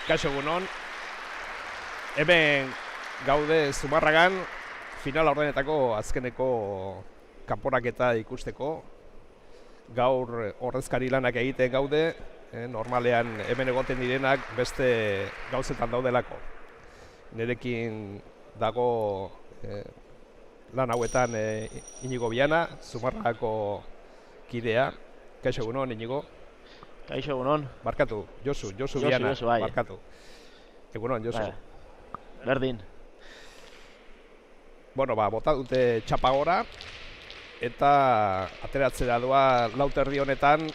Kaixo egunon, hemen gaude Zumarragan final ordenetako azkeneko kanporaketa ikusteko. Gaur ordezkari lanak egiten gaude, normalean hemen egoten direnak beste gauzetan daudelako. Nerekin dago lan hauetan Inigo Biana, Zumarragako kidea. Kaixo egunon, Inigo. Kaixo egunon. Barkatu, Josu Biana, Josu, bai. barkatu. Egunon, Josu. Bai. Berdin. Bueno, bota dute txapa gora, eta ateratzera doa lauterdi honetan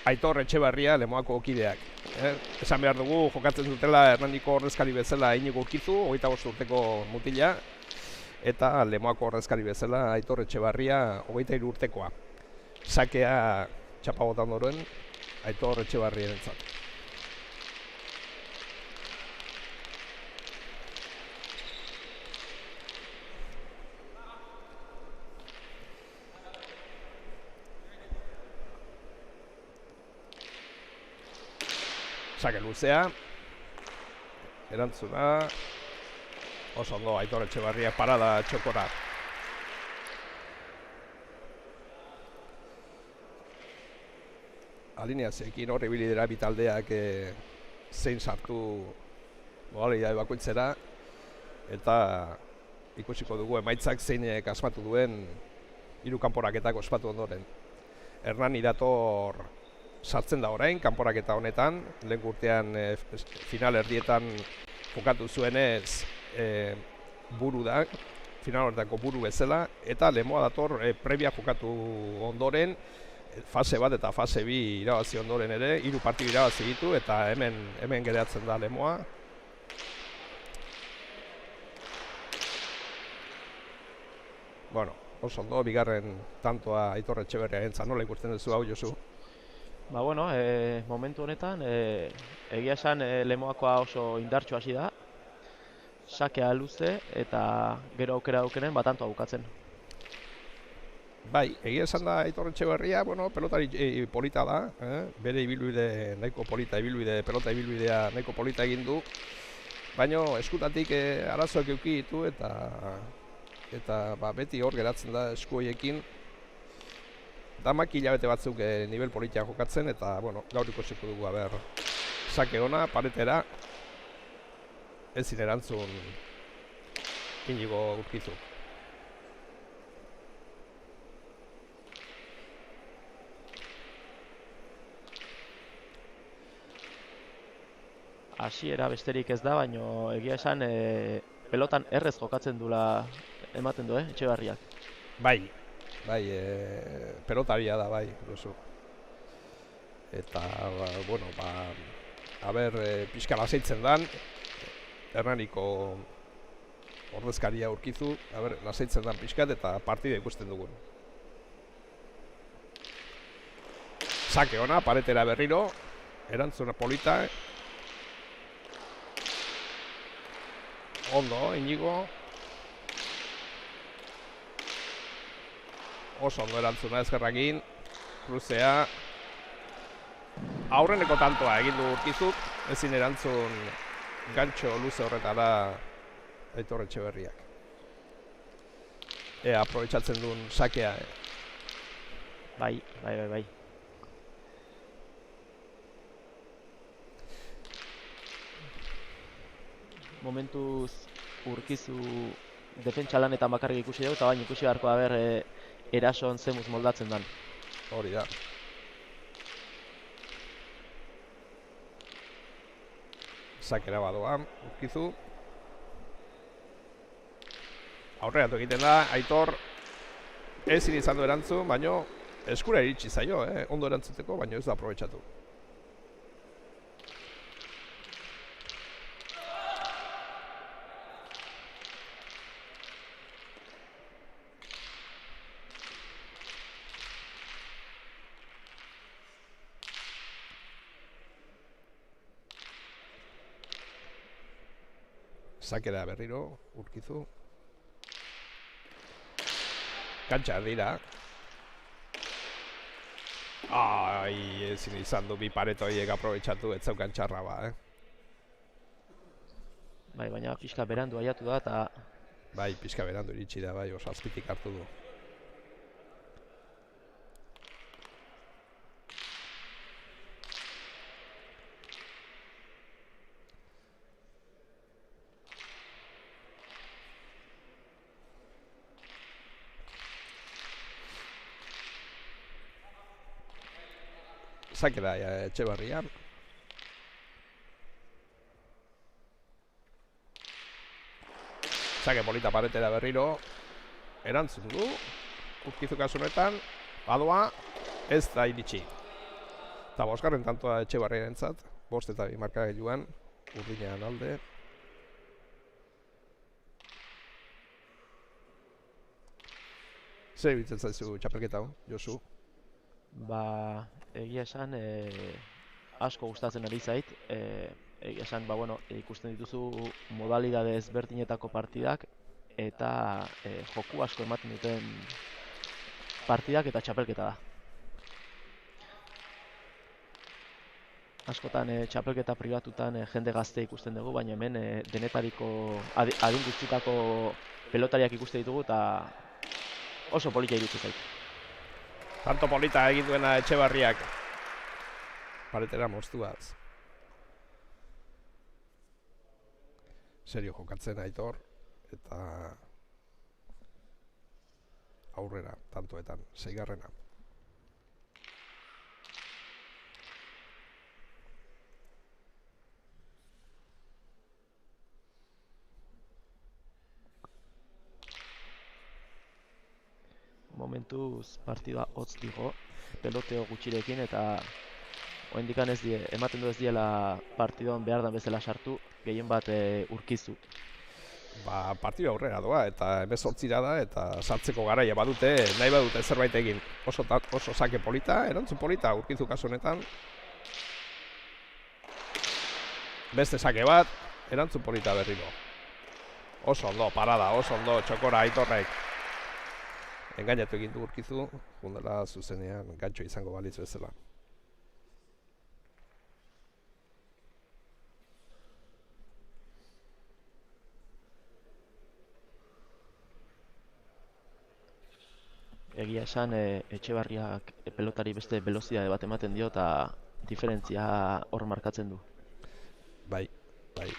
Aitor Etxebarria, Lemoako kideak. Esan behar dugu, jokatzen dutela Hernaniko ordezkari bezala Inigo Urkizu, 25 urteko mutila, eta Lemoako ordezkari bezala Aitor Etxebarria, 23 urtekoa. Sakea txapa botan doren, Aitor Etxebarrien entzat. Sake luzea, erantzuna, oso ondo Aitor Etxebarria parada txokora. Alineazioekin horri bilidera bitaldeak zein sartu modalidade bakoitzera, eta ikusiko dugu emaitzak zeinek asmatu duen hiru kanporaketak ospatu ondoren. Hernani dator sartzen da orain, kanporaketa honetan, lehen urtean final erdietan jokatu zuenez buru da, final horretako buru bezala, eta Lemoa dator prebia jokatu ondoren, fase bat eta fase bi irabazi ondoren ere, 3 partidu irabazi ditu, eta hemen geratzen da Lemoa. Bueno, oso ondo, bigarren tantoa Aitor Etxebarriarentzat, nola ikusten duzu hau, Josu? Ba bueno, momentu honetan, egia esan Lemoakoa oso indartsu hasi da. Sakea luze eta gero aukera daukenen tantoa bukatzen. Bai, egia esan da Aitor Etxebarria, bueno, pelotari polita da, bere ibilbide nahiko polita, pelota ibilbidea nahiko polita egin du, baina eskutatik arazoak eduki ditu eta beti hor geratzen da esku horiekin. Damak hilabete batzuk nivel politia jokatzen, eta bueno, gaur ikusiko dugu, sake ona, paretera, ezin erantzun Inigo Urkizu. Hasiera besterik ez da, baino egia esan pelotan errez jokatzen dula ematen du, Etxebarriak. Bai, pelotaria da, bai, Josu. Eta, bueno, pixka lasaitzen dan, Hernaniko ordezkaria Urkizu, lasaitzen dan pixkat eta partida ikusten dugun. Sake ona, paretera berriro, erantzuna polita. Ondo, Inigo. Oso ondo erantzuna ezkerrakin, kruzea. Aurreneko tantoa egin du Urkizuk, ezin erantzun gantxo luze horretara Aitor Etxebarriak. Ea, aprobetxatzen duen sakea. Bai. Momentuz Urkizu defentsa lanetan bakarrik ikusi dugu, eta baina ikusi beharko da erason zemuz moldatzen dan. Hori da. Sakera badoa, Urkizu. Aurreatu egiten da, Aitor ezin izan du erantzun, baina eskura iritsi zaio, ondo erantzuteko, baina ez da aprobetxatu. Sakera berriro, Urkizu. Kantxa dira. Ai, ezin izan du bi pareto horiek aprobetxatu, ez zaukan txarra ba, Bai, baina pixka berandu aiatu da eta Bai, pixka berandu iritsi da, bai, oso azpitik hartu du. Sake da Etxebarria. Sake polita paretera berriro. Erantzun du. Urkizu kasunetan. Badoa. Ez da iritsi. Eta bosgarren tantoa Etxebarriarentzat. 5 eta 2 markagailuan. Urdinean alde. Zer ibitzen zaizu txapelketa hau, Josu? ba, egia esan asko gustatzen ari zait. Egia esan, ba, bueno, ikusten dituzu modalidade ezberdinetako partidak eta joku asko ematen duten partidak eta txapelketa da. Askotan txapelketa pribatutan jende gazte ikusten dugu, baina hemen denetariko adin guztietako pelotariak ikusten ditugu eta oso polita iruditzen zait. Tanto polita egin duena Etxebarriak. Paretera moztuaz. Serio jokatzen Aitor. Eta aurrera, tantoetan, 6. Momentuz partida hotz digo, peloteo gutxirekin eta oraindikan ematen du ez diela partidoan behar da bezala sartu, gehien bat Urkizu. Ba, partida aurrera doa eta 18 da eta sartzeko garaia badute, nahi badute zerbait egin. Oso sake polita, erantzun polita Urkizu kasu honetan. Beste sake bat, erantzun polita berriro. Oso ondo, parada, oso ondo, txokora Aitorrek. Engainatu egin du Urkizu, jundela zuzenean gantxo izango balitz bezala. Egia esan Etxebarriak pelotari beste velozitate bat ematen dio eta diferentzia hor markatzen du. Bai, bai.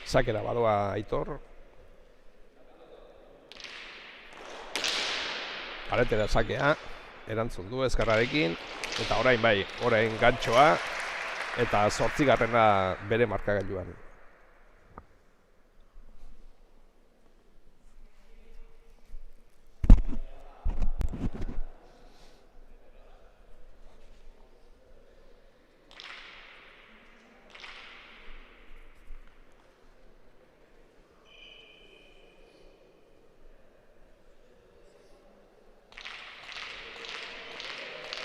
Sakera badoa Aitor. Paretera sakea, erantzun du ezkarrarekin, eta orain bai, orain gantxoa, eta 8. bere markagailuan.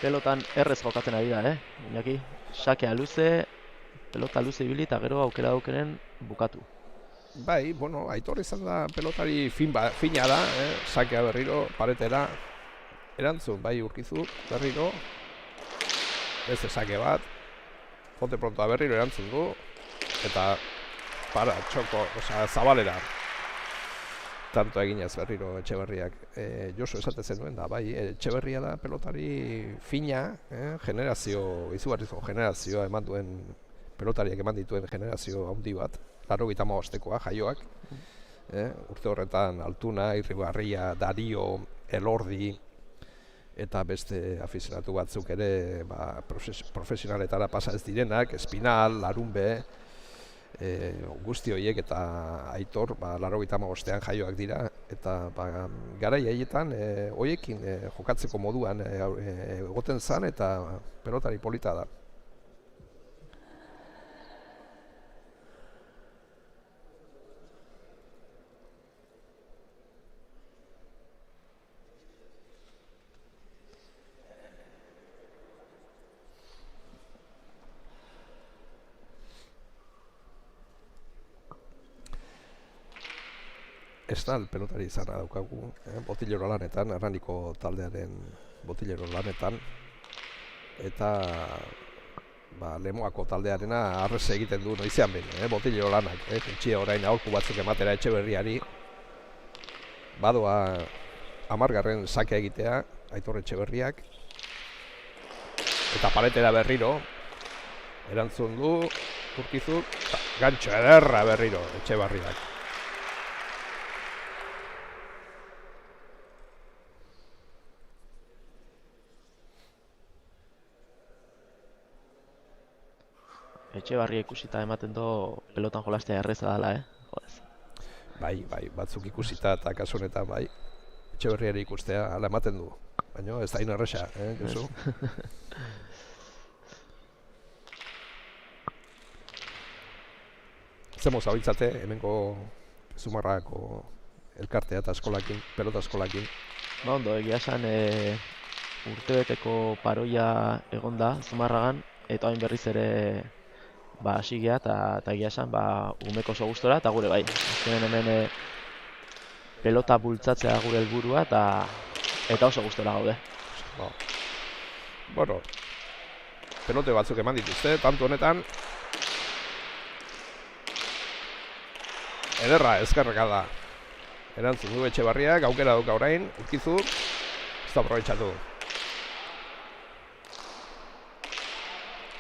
Pelotan errez jokatzen ari da, Iñaki. Sakea luze, pelota luze ibili eta gero aukeren bukatu. Bai, bueno, Aitor izan da pelotari fina da, sakea berriro, paretera, erantzun, bai Urkizu, berriro, beste sake bat, jote prontoa berriro erantzun du, eta para, txoko, zabalera. Tanto eginez berriro Etxebarriak. Josu esate zenuen da, bai, Etxebarria da pelotari fina, generazio, izugarrizko generazioa eman duen, pelotariak eman dituen generazio handi bat, 85-koa jaioak. Urte horretan Altuna, Irribarria, Dario, Elordi, eta beste afizionatu batzuk ere profesionaletara pasa ez direnak, Espinal, Larunbe, guzti horiek eta Aitor 85ean jaioak dira eta garai haietan horiekin jokatzeko moduan egoten zan eta pelotari polita da. esnal pelotari izana daukagu, botillero lanetan, Arraniko taldearen botillero lanetan, eta Lemoako taldearena arrese egiten du noizean behin, botillero lanak, pentsia orain aholku batzuk ematera Etxeberriari, badoa 10. sakea egitea, Aitor Etxeberriak, eta paretera berriro, erantzun du, Urkizuk, gantxo ederra berriro Etxeberriak. Etxebarria ikusita ematen do pelotan jolastea erreza dela, Joder. Bai, batzuk ikusita eta kasu honetan bai. Etxeberriari ikustea hala ematen du. Baina ez da inerresa, Josu? Zemo zabiltzate, hemengo Zumarrako elkartea eta eskolakin, pelota eskolakin. Ondo, egia esan urtebeteko paroia egonda Zumarragan, eta hain berriz ere hasi geha eta egia esan umeko oso gustora eta gure bai. Azkenean hemen pelota bultzatzea gure helburua eta oso gustora gaude. Bueno, pelote batzuk eman dituzte, tanto honetan. Ederra, ezkerreka da. Erantzun du Etxeberriak, aukera dauka orain, Urkizu, ez da aprobetxatu.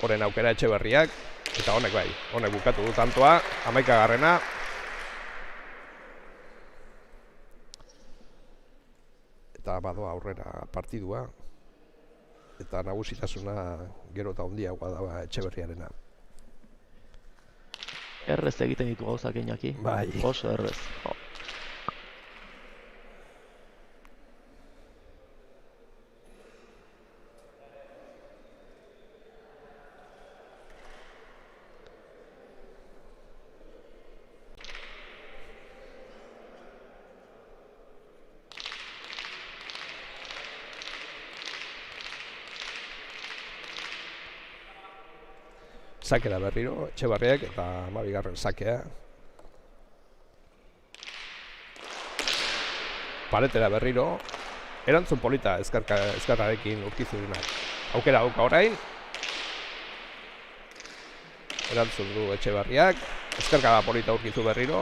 Horen aukera Etxeberriak, eta honek bai, honek bukatu du tantoa, 11. Eta badoa aurrera partidua, eta nagusitasuna gero eta handiagoa da Etxeberriarena. Errez egiten ditu gauzak Iñaki, Bai. Oso errez. Sakera berriro, Etxeberriak eta 12. sakea. Paretera berriro, erantzun polita ezkarrarekin Urkizunak. Aukera dauka orain. Erantzun du Etxeberriak, ezkarka da polita Urkizu berriro.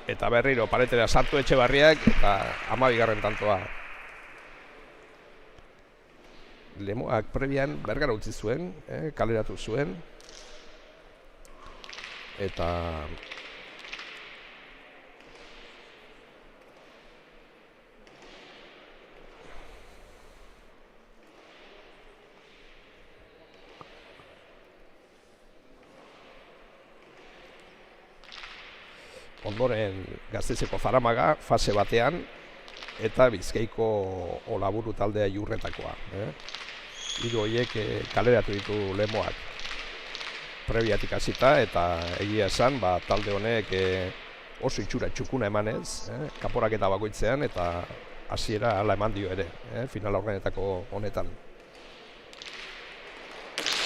Eta berriro paretera sartu Etxeberriak eta 12. tantoa. Lemoak prebian Bergara utzi zuen, kaleratu zuen. Eta ondoren Gasteizeko Zaramaga fase batean eta Bizkaiko Olaburu taldea Iurretakoa. Hiru horiek kaleratu ditu Lemoak prebiatik hasita eta egia esan talde honek oso itxura txukuna emanez, kanporaketa bakoitzean eta hasiera hala eman dio ere, final aurrenetako honetan.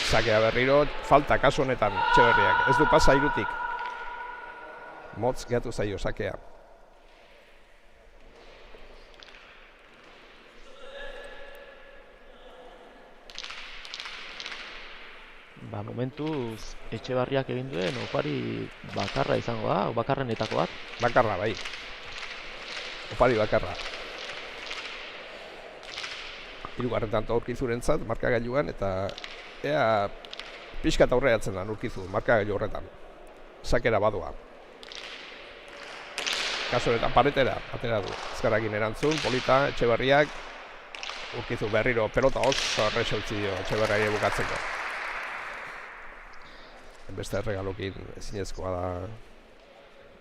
Sakea berriro, falta kasu honetan Etxeberriak, ez du pasa hirutik. Motz gehatu zaio sakea. Momentuz Etxeberriak egin duen opari bakarra izango da, bakarrenetako bat. Bakarra, bai. Opari bakarra. Hirugarren tanto Urkizurentzat markagailuan eta ea pixka eta aurreratzen da Urkizu markagailu horretan. Sakera badoa. Kasu honetan paretera atera du. Ezkarrakin erantzun, polita, Etxeberriak. Urkizu berriro pelota oso erresa utzi dio Etxeberriari bukatzeko. Beste erregalokin ezinezkoa da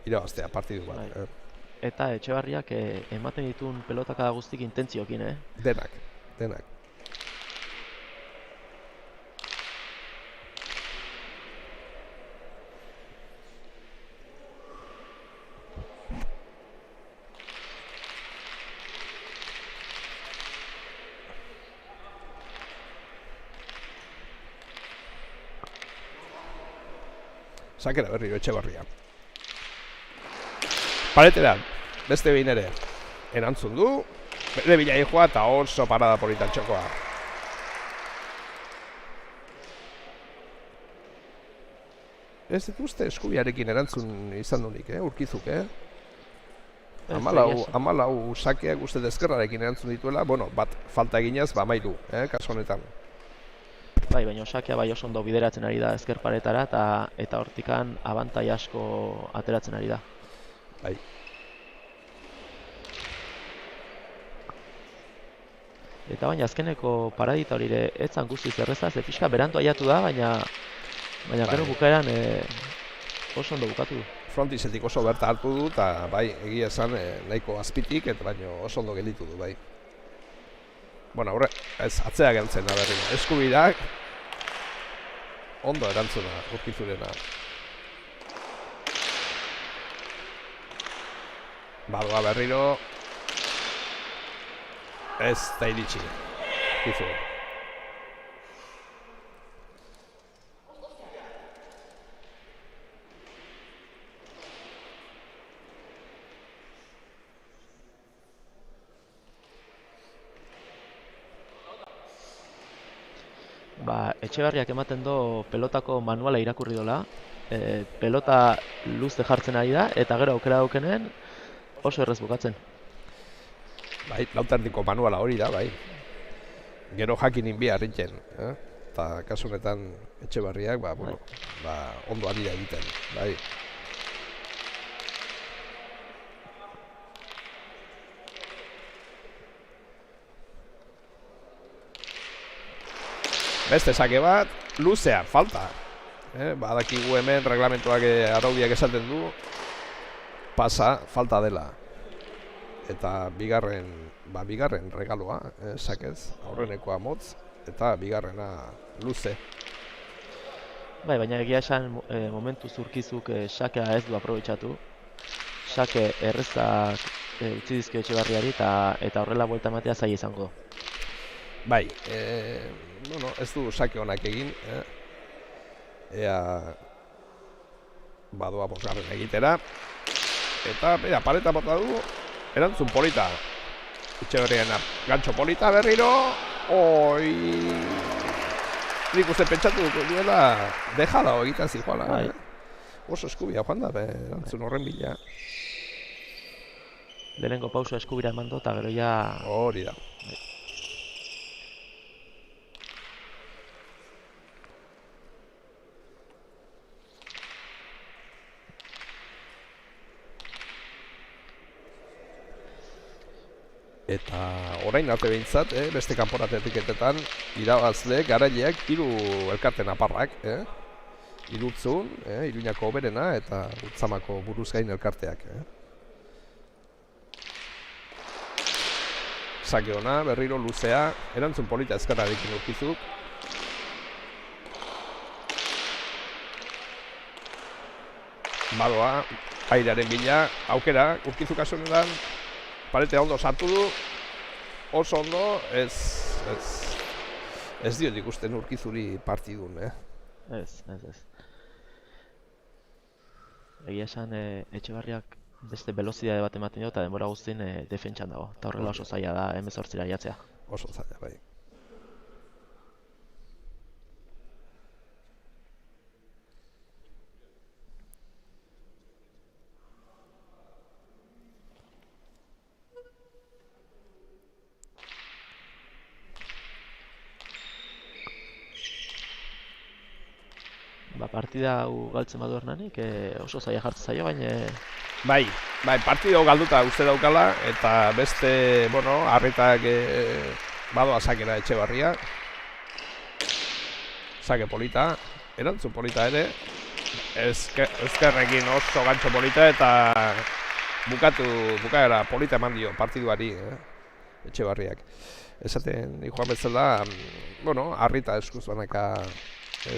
irabaztea partidu bat. Eta Etxeberriak ematen dituen pelotaka guztik intentziokin, Denak. Sakera berriro Etxebarria. Paretera, beste behin ere, erantzun du, bere bila joa eta oso parada polita txokoa. Ez dituzte eskubiarekin erantzun izan dunik, Urkizuk, Hamalau sakeak uste ezkerrarekin erantzun dituela, bueno, bat falta eginez, amairu, kasu honetan. Bai, baina sakea bai oso ondo bideratzen ari da ezker paretara eta hortikan abantai asko ateratzen ari da. Bai. Eta baina azkeneko paradita hori ere etzan guztiz erreza, ze pixka berandu aiatu da, baina gero bukaeran oso ondo bukatu du. Frontisetik oso berta hartu du, eta bai, egia esan nahiko azpitik, eta baino oso ondo gelditu du, bai. Bueno, horre, ez, atzea geltzen da berriro. Eskubidak, ondo erantzuna, Urkizurena. Badoa berriro, ez da iritsi, Urkizu. Etxebarriak ematen do pelotako manuala irakurri dola, pelota luze jartzen ari da, eta gero aukera daukenen oso errez bukatzen. Bai, lauterdiko manuala hori da, bai. Gero jakin inbia harritzen, eta kasu honetan Etxebarriak, ondo ari da egiten, bai. Beste sake bat, luzea, falta. Badakigu hemen reglamentuak araudiak esaten du, pasa, falta dela. Eta bigarren regaloa, sakez, aurrenekoa motz, eta bigarrena luze. Bai, baina egia esan momentu Urkizuk sakea ez du aprobetxatu. Sake errezak utzi dizkio Etxebarriari eta horrela buelta ematea zaila izango. Bai, ez du sake honak egin, ea badoa bosgarren egitera, eta paleta bota du, erantzun polita, Etxebarriena gantxo polita berriro, nik uste pentsatu duela dejada egiten zijoala, oso eskubia joan da, erantzun horren bila. Lehenengo pausa eskubira eman do, eta gero ja... Hori da. Eta orain arte behintzat, beste kanporate etiketetan, irabazle, garaileak, 3 elkarten aparrak, Irutzun, Iruñako Oberena eta Utzamako Buruzgain elkarteak. Sake ona, berriro luzea, erantzun polita ezkerrarekin Urkizuk. Badoa, airearen bila, aukera, Urkizuk asunetan, paretea ondo sartu du, oso ondo, ez diot ikusten Urkizuri partidun, Ez. Egia esan Etxebarriak beste velozidade bat ematen dio eta denbora guztien defentsan dago. Eta horrela oso zaila da 18 jatzea. Oso zaila, bai. Partida hau galtzen badu Hernanik, oso zaila jartzen zaio, baina... Bai, partida hau galduta uste daukala, eta beste, harritak badoa sakera Etxebarria. Sake polita, erantzun polita ere. Ezkerrekin oso gantxo polita eta bukaera polita eman dio partiduari Etxebarriak. Esaten joan bezala, harrita eskuz banaka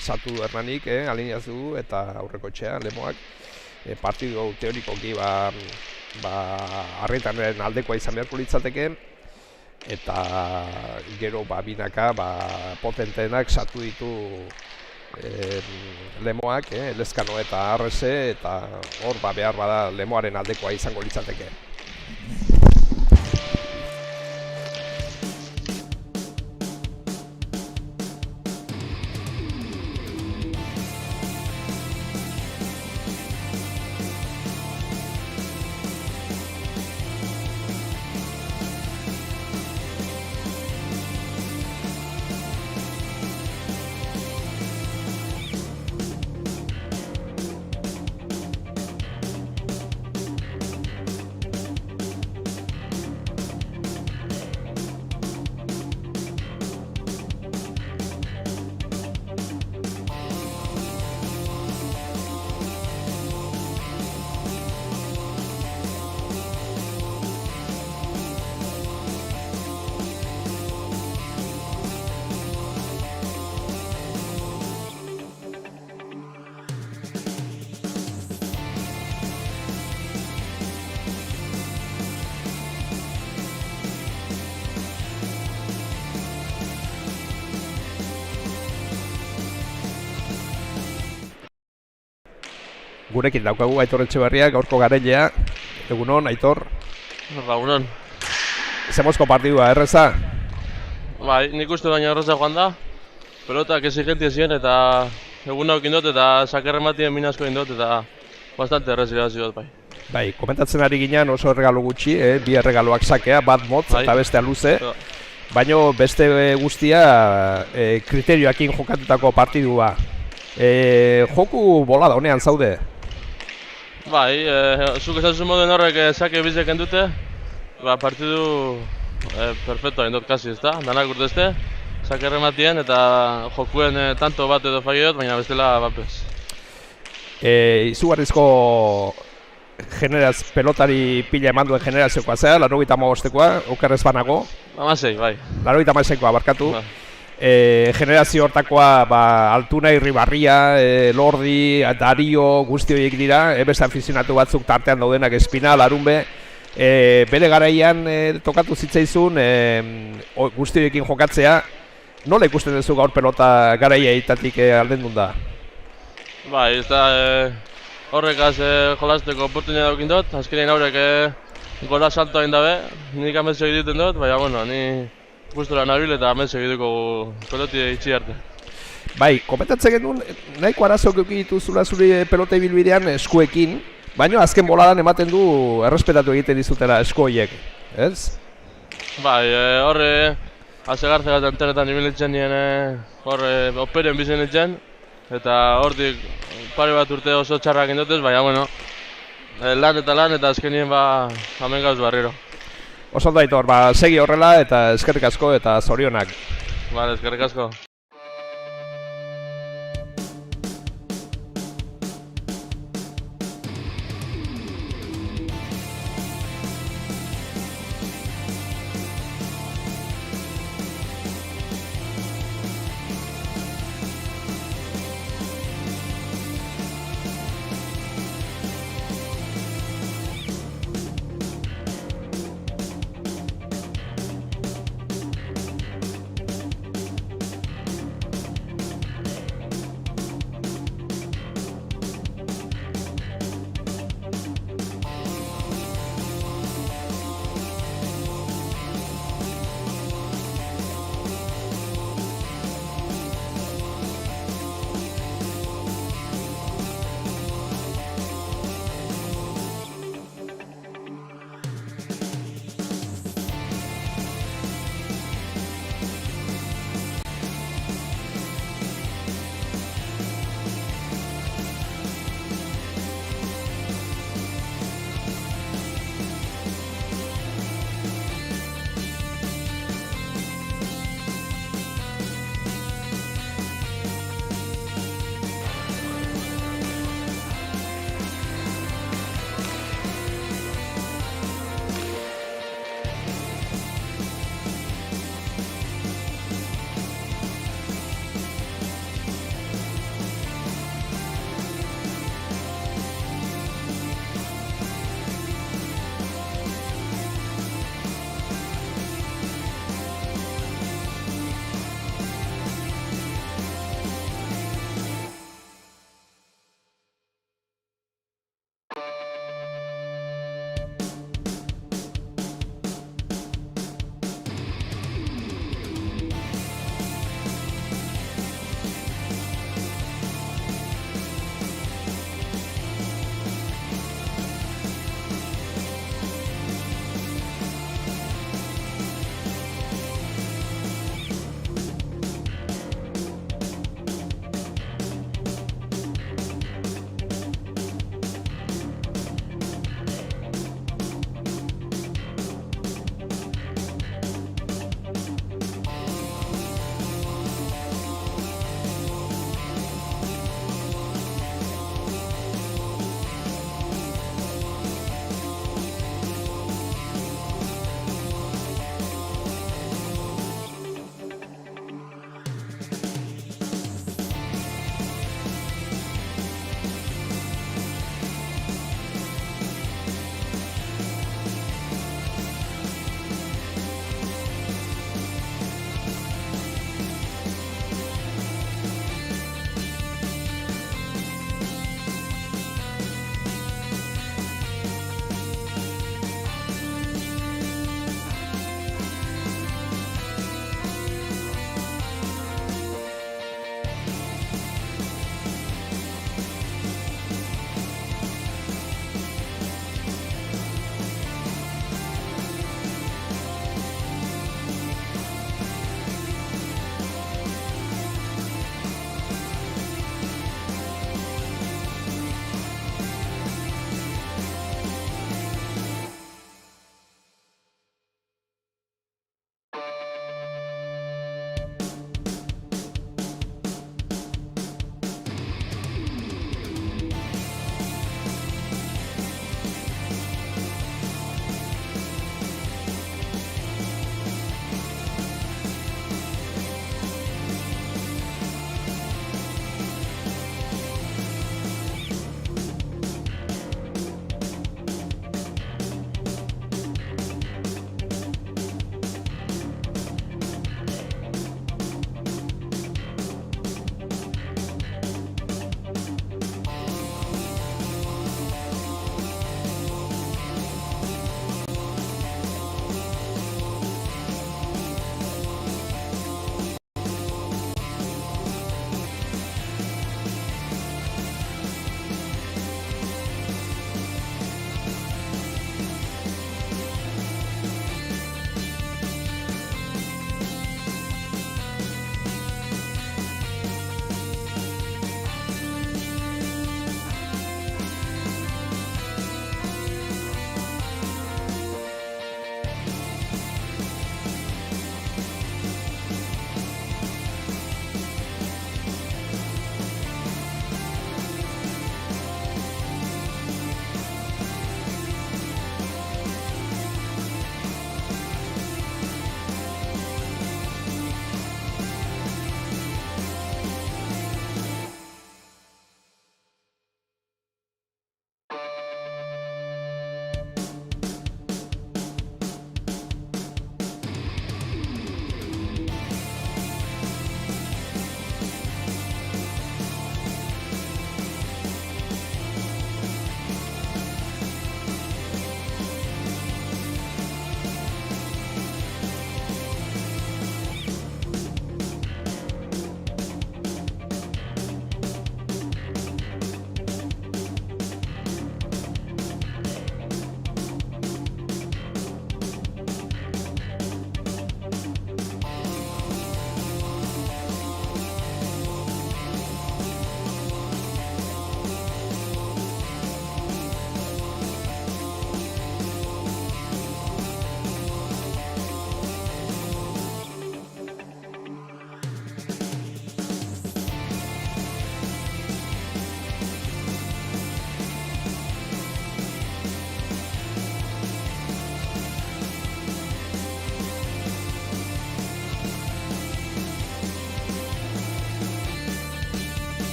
saltu du Hernanik, alineaz du eta aurreko etxea, lemoak. Partidu teorikoki harritaren aldekoa izan beharko litzateke, eta gero binaka potentenak sartu ditu lemoak, Lezkano eta Arrese, eta hor behar bada lemoaren aldekoa izango litzateke. Gurekin daukagu Aitor Etxeberria, gaurko garailea. Egunon, Aitor. Egunon. Zemozko partidua, erreza? Bai, nik uste baina erreza joan da. Pelotak exigentia ziren eta egun haukin dut eta sakerren batien minazko indot eta bastante errez irabazi dut bai. Bai, komentatzen ari ginen oso erregalo gutxi, bi erregaloak sakea, bat motz eta bestea luze. Baina beste guztia kriterioakin jokatutako partidua. Joku bolada honean zaude? Bai, zuk esan moduen horrek sake bizeken dute. Partidu perfectoa indot kasi ezta, danak urtezte. Sakerren batien eta jokuen tanto bat edo faiot, baina bestela bapez. Izugarrizko pelotari pila eman duen generaziokoa zea, 85koa, okerrez banago. 16, bai. 86koa barkatu. Generazio hortakoa Altuna, Irribarria, Lordi, Dario, guzti horiek dira, beste afizionatu batzuk tartean daudenak Espina, Larunbe. Bere garaian tokatu zitzaizun guzti horiekin jokatzea. Nola ikusten duzu gaur pelota garaiaitatik aldendun da? Bai, ez da horrekaz jolasteko oportunidad daukin dut. Azkenean haurek gola salto egin dabe, nik ametsio egiten dut, baina bueno, ni gustora nabil eta ametsio egituko peloti itxi arte. Bai, komentatzen genuen, nahiko arazok dituzula zure pelota ibilbidean eskuekin, baina azken boladan ematen du errespetatu egiten dizutela eskoiek, ez? Bai, horre Azegartze bat antenetan ibilitzen nien horre operen bizen etxen eta hortik pare bat urte oso txarrak indotez, baina bueno, lan eta azkenien hamen gauz barriro. Oso ondo Aitor, segi horrela eta eskerrik asko eta zorionak. Vale, eskerrik asko.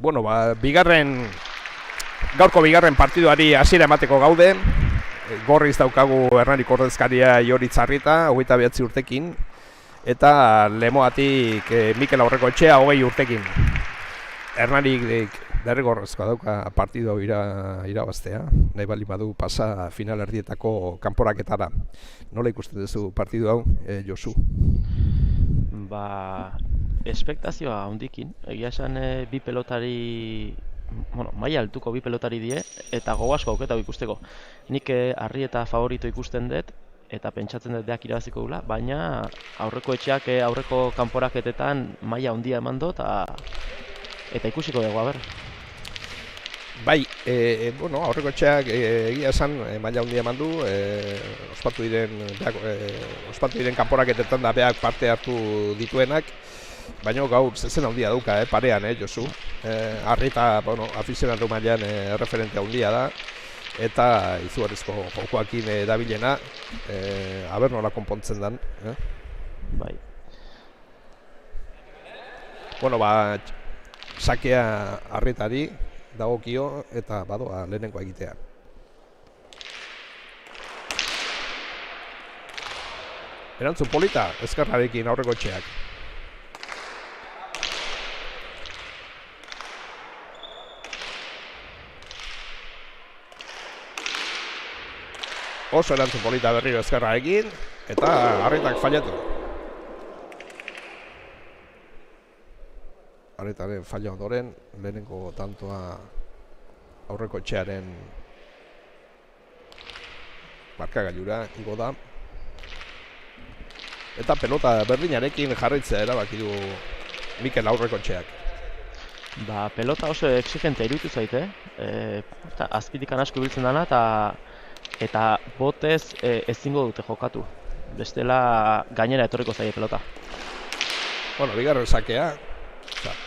Bueno, gaurko bigarren partiduari hasiera emateko gaude. Gorriz daukagu Hernanik ordezkaria Ioritzarrita, 29 urtekin. Eta Lemoatik Mikel Aurrekoetxea 20 urtekin. Hernanik derrigorrezkoa dauka partidu hau irabaztea. Nahi bali badu pasa final erdietako kanporaketara. Nola ikusten duzu partidu hau, Josu? Espektazioa handikin, egia esan bi pelotari, maila altuko bi pelotari die, eta gogo asko auketa ikusteko. Nik Arrieta favorito ikusten dut, eta pentsatzen dut deak irabaziko dula, baina aurreko etxeak aurreko kanporaketetan maila handia eman dut, eta ikusiko dugu, aber. Bai, aurreko etxeak egia esan maila handia eman du, ospatu diren kanporaketetan da beak parte hartu dituenak, baina gaur zezen handia dauka, parean, Josu. Arrieta, afizionatu mailan referente handia da, eta izugarrizko jokoakin dabilena, aber nola konpontzen den. Bai. Sakea Arrietari dagokio eta badoa lehenengoa egitea. Erantzun polita, ezkerrarekin aurreko etxeak. Oso erantzun polita berriro ezkerrarekin, eta Arrietak fallatu. Arrietaren falla ondoren, lehenengo tantoa aurreko etxearen markagailura igo da. Eta pelota berdinarekin jarraitzea erabaki du Mikel aurreko etxeak. Pelota oso exigentea iruditu zaite, azpitikan asko ibiltzen dana, eta botez ezingo dute jokatu. Bestela gainera etorriko zaie pelota. Bigarren sakea,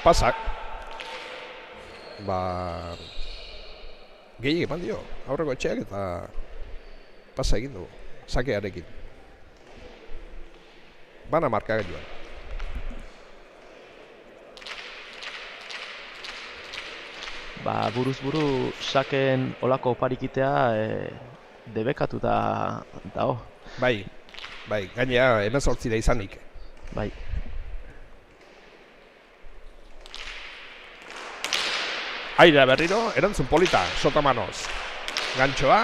pasak. Gehiagik eman dio aurreko etxeak eta pasa egin du sakearekin. Bana markagailuan. Buruz buru saken olako oparikitea debekatu dago. Bai, gainea 18 da izanik. Bai. Aira berriro, erantzun polita, Sotomanoz. Gantxoa.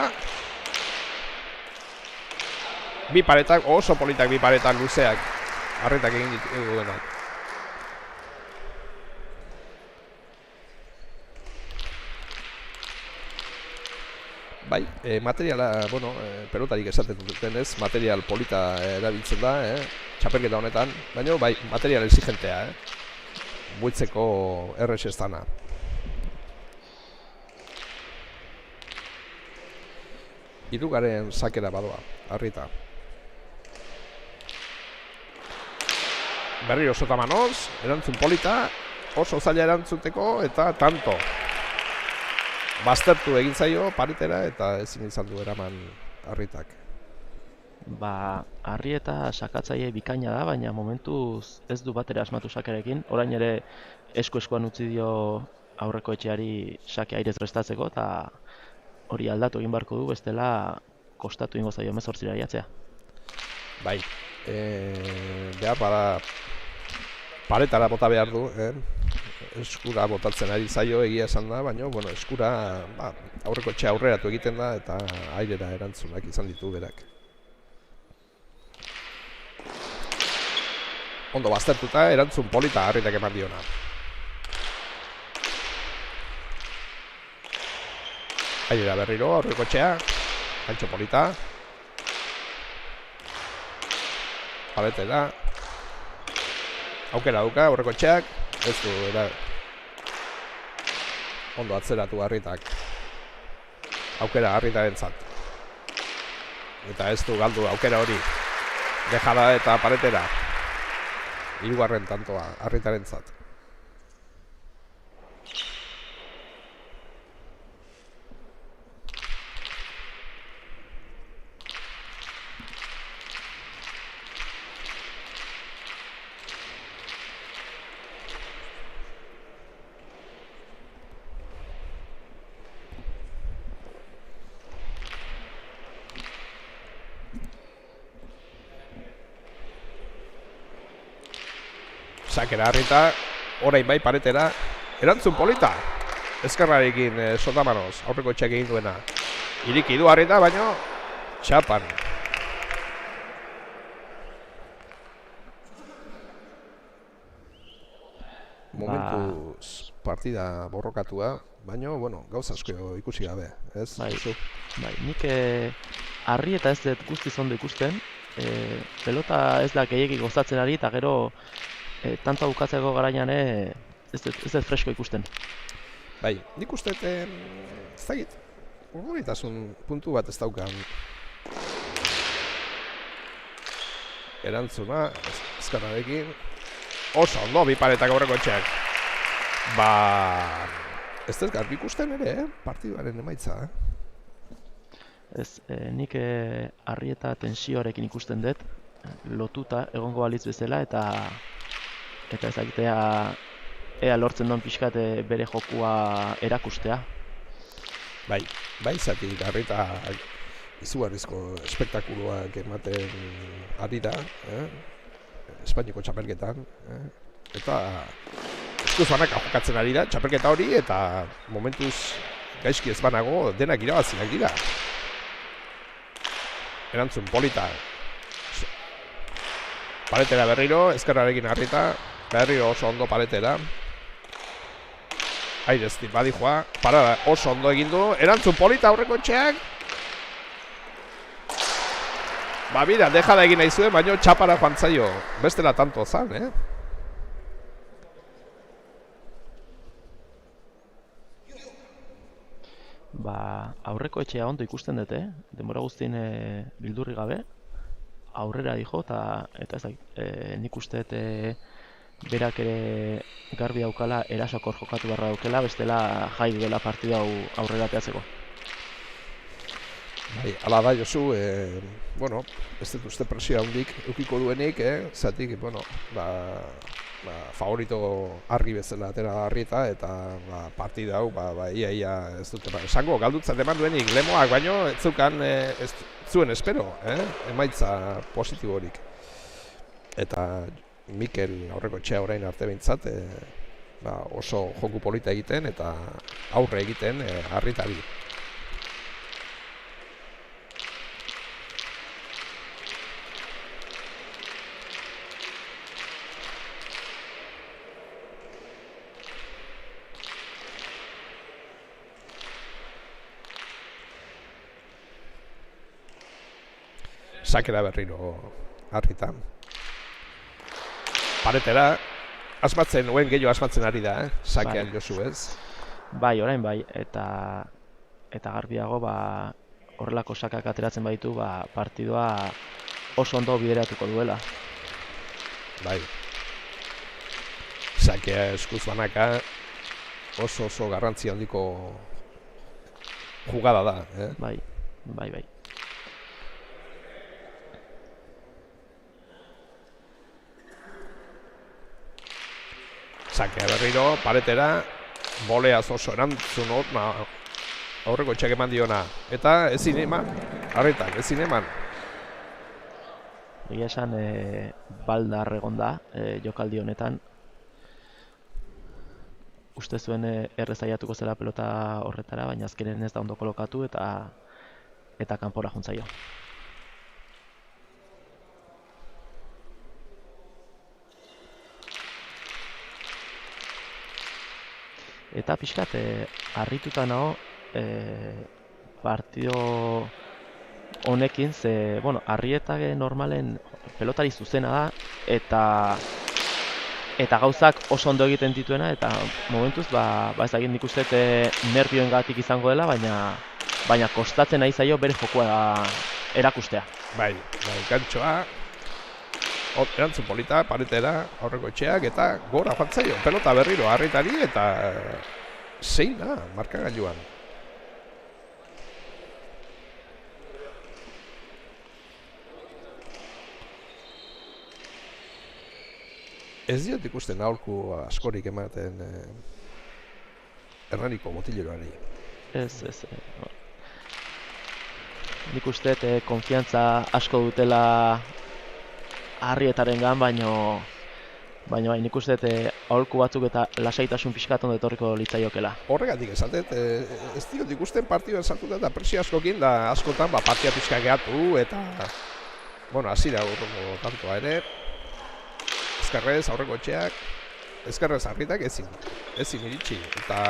Bi paretak, oso politak bi paretak luzeak. Arrietak egin duenak. Bai, materiala, pelotarik esaten dutenez, material polita erabiltzen da, txapelketa honetan, baina bai, material exigentea, buitzeko errex ez dana. Hirugaren sakera badoa, Arrieta. Berriro Sotomanoz, erantzun polita, oso zaila erantzuteko eta tanto. Baztertu egin zaio paretera eta ezin izan du eraman Arrietak. Arrieta sakatzaile bikaina da, baina momentuz ez du batera asmatu sakerekin. Orain ere esku-eskuan utzi dio aurreko etxeari sake airez restatzeko, eta hori aldatu egin beharko du, bestela kostatu ingo zaio 18 jatzea. Bai, behar bada paretara bota behar du, eskura botatzen ari zaio egia esan da, baina eskura aurreko etxea aurreratu egiten da eta airera erantzunak izan ditu berak. Ondo baztertuta, erantzun polita Arrietak eman diona. Airera berriro, aurreko etxea, gantxo polita. Paletera. Aukera dauka, aurreko etxeak, ez du, ondo atzeratu Arrietak. Aukera Arrietarentzat. Eta ez du galdu aukera hori. Dejada eta paletera. Hirugarren tantoa Arrietarentzat. Sakera Arrieta, orain bai paretera, erantzun polita. Ezkerrarekin Sotamanoz, aurreko etxeak egin duena. Iriki du Arrieta, baino txapan. Momentuz partida borrokatua, baino, bueno, gauza asko ikusi gabe, ez? Bai, Josu? bai, nik Arrieta ez dut guztiz ondo ikusten. Pelota ez da gehiegi gozatzen ari, eta gero tanto bukatzeko garaian ez dut fresko ikusten. Bai, nik uste ez dakit, urguritasun puntu bat ez daukan. Erantzuna, ezkarrarekin, oso ondo bi paretak aurreko etxeak. Ez dut garbi ikusten ere, partiduaren emaitza. Ez, nik Arrieta tensioarekin ikusten dut, lotuta egongo balitz bezala, eta ez dakitea ea lortzen duen pixkat bere jokua erakustea. Bai zatik Arrieta izugarrizko espektakuluak ematen ari da, Espainiako txapelketan, eta eskuz banaka jokatzen ari da txapelketa hori, eta momentuz gaizki ez banago denak irabaziak dira. Erantzun polita. Paletera berriro, ezkerrarekin Arrieta, berriro oso ondo paletera. Aireztik badijoa, parada oso ondo egin du, erantzun polita aurreko etxeak. Bira, deja da egin nahi zuen, baina txapara joan zaio. Bestela tanto zan, Aurreko etxea ondo ikusten dute, denbora guztien bildurri gabe, aurrera dijo, eta ez da, nik uste berak ere garbi daukala erasokor jokatu barra daukela, bestela jai duela partida hau aurrera teatzeko. Hala da, Josu, ez dut uste presio handik eukiko duenik, zatik, favorito argi bezala atera Arrieta, eta partida hau, ia ez dute, esango, galdutzen eman duenik lemoak, baino, ez zeukan, ez zuen espero, emaitza positiborik. Eta Mikel aurreko etxea orain arte behintzat, oso joku polita egiten, eta aurre egiten Arrietari. Sakera berriro Arrieta. Paretera, asmatzen, oen gehiago asmatzen ari da, sakean Josu ez? Bai, orain bai, eta garbiago horrelako sakak ateratzen baitu, partidua oso ondo bideratuko duela. Bai. Sakea eskuz banaka oso garrantzi handiko jugada da, Bai. Sakea berriro, paretera, boleaz oso erantzun aurreko etxeak eman diona. Eta ezin eman, Arrietak, ezin eman. Egia esan, baldar egon da jokaldi honetan. Uste zuen errezaiatuko zela pelota horretara, baina azkenen ez da ondo kolokatu eta kanpora juntzaio. Eta pixkat, harrituta nago partido honekin, Arrieta normalen pelotari zuzena da, eta gauzak oso ondo egiten dituena, eta momentuz, ez da nik uste nervioengatik izango dela, baina kostatzen nahi zaio bere jokua erakustea. Bai, gantxoa, erantzun polita, paretera, aurreko etxeak, eta gora joan zaio, pelota berriro Arrietari, eta zein da, markagailuan. Ez diot ikusten aholku askorik ematen Hernaniko botileroari. Ez. Nik uste konfiantza asko dutela Arrietarengan, baino Baina bai, nik uste dut aholku batzuk eta lasaitasun pixkat ondo etorriko litzaiokela. Horregatik esatet, ez diot ikusten partiduen sartuta eta presio askokin da askotan partia pixka gehatu eta bueno, hasi da urrungo tantoa ere. Ezkerrez, aurreko etxeak, ezkerrez arritak ezin iritsi eta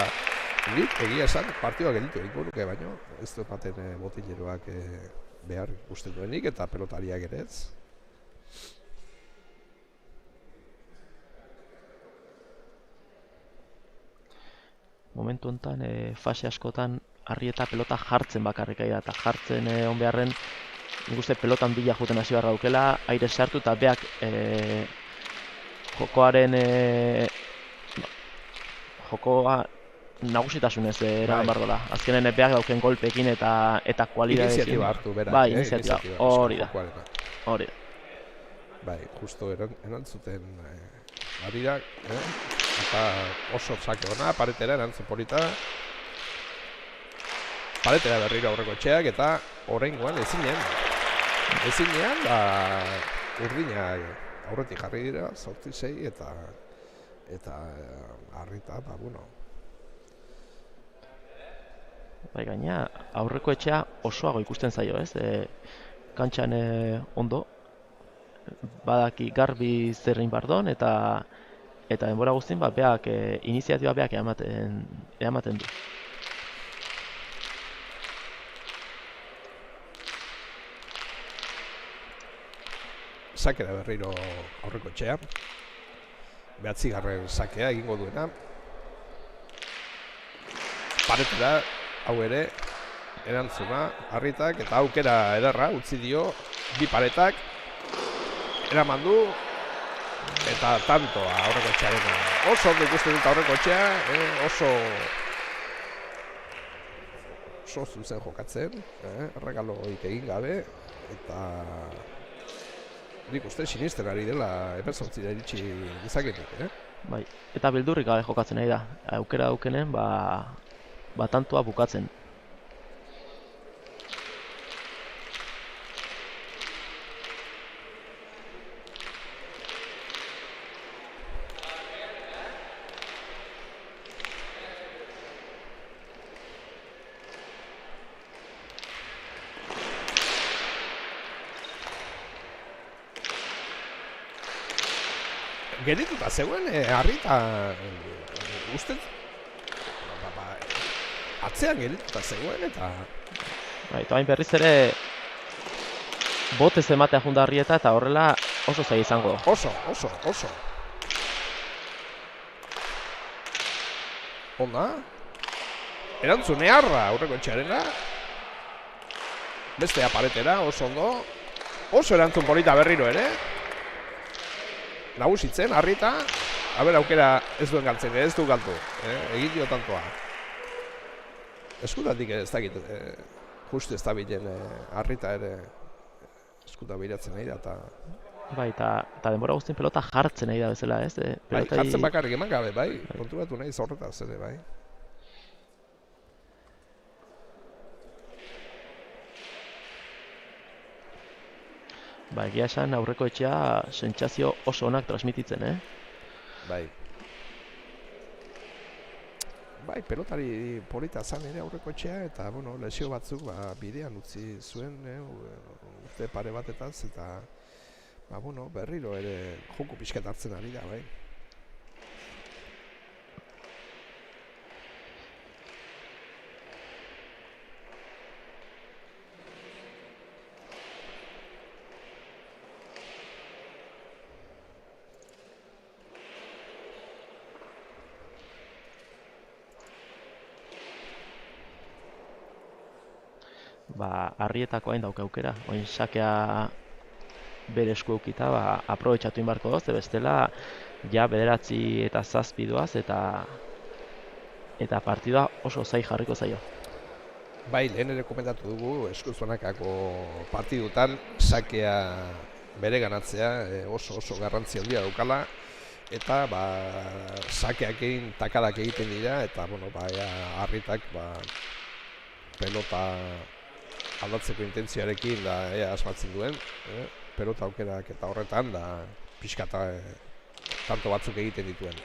nik egia esan partioa gelditu egiko nuke baino, ez dut baten botileroak behar ikusten duenik eta pelotariak ere ez. Momentu honetan fase askotan Arrieta pelota jartzen bakarrik da eta jartzen on beharren nik uste pelotan bila juten hasi beharra daukela, aire sartu eta beak jokoaren jokoa nagusitasunez eraman behar dola. Azkenen beak dauken golpekin eta kualidadekin. Iniziatiba hartu berak, bai, iniziatiba, hori da. Hori da. Bai, justo erantzuten Arirak, eta oso sake ona, paretera erantzun polita. Paretera berriro aurreko etxeak eta oraingoan ezinean da urdinak aurretik jarri dira, 8-6 eta Arrieta, bueno. Bai, gaina aurreko etxea osoago ikusten zaio, ez? Kantxan ondo, badaki garbi zerrin bardon eta denbora guztien beak iniziatiba beak eramaten du. Sakera berriro aurreko etxea. 9. sakea egingo duena. Paretera hau ere erantzuna Arrietak eta aukera ederra utzi dio bi paretak eraman du eta tantoa aurreko etxearena. Oso ondo ikusten dut aurreko etxea, oso zuzen jokatzen, erregaloik egin gabe eta nik uste sinisten ari dela eperzontzira iritsi dezakenik, Bai, eta beldurrik gabe jokatzen nahi da. Aukera daukenen, tantoa bukatzen. Gerituta zegoen, Arrieta ustez atzean gerituta zegoen eta Eta hain berriz ere botez ematea junda Arrieta eta horrela oso zaila izango. Oso. Onda, erantzun eharra aurreko etxearena, bestea paretera, oso ondo, oso erantzun polita berriro ere, nagusitzen, Arrieta, aukera ez duen galtzen, ez du galtu, egin dio tantoa. Eskutatik ez dakit, justu ez da bilen Arrieta ere eskuta biratzen nahi da, eta... Bai, eta denbora guztien pelota jartzen nahi da bezala, ez? Bai, jartzen bakarrik eman gabe, bai, konturatu nahi zorretaz ere, bai. Ba, egia esan aurreko etxea sentsazio oso onak transmititzen, Bai. Bai, pelotari polita zan ere aurreko etxea, eta, bueno, lesio batzuk bidean utzi zuen, urte pare batetaz, eta, bueno, berriro ere joko pixkat hartzen ari da, bai. Arrietako hain dauka aukera, oin sakea bere esku eukita, aprobetxatu inbarko doz, bestela ja 9 eta 7 doaz eta partidua oso zai jarriko zaio. Bai, lehen ere komentatu dugu eskuzonakako partidutan sakea bere ganatzea oso garrantzia handia daukala eta sakeak egin takadak egiten dira eta bueno, Arrietak pelota aldatzeko intentzioarekin asmatzen duen, pelota aukerak eta horretan da pixkata tanto batzuk egiten dituen.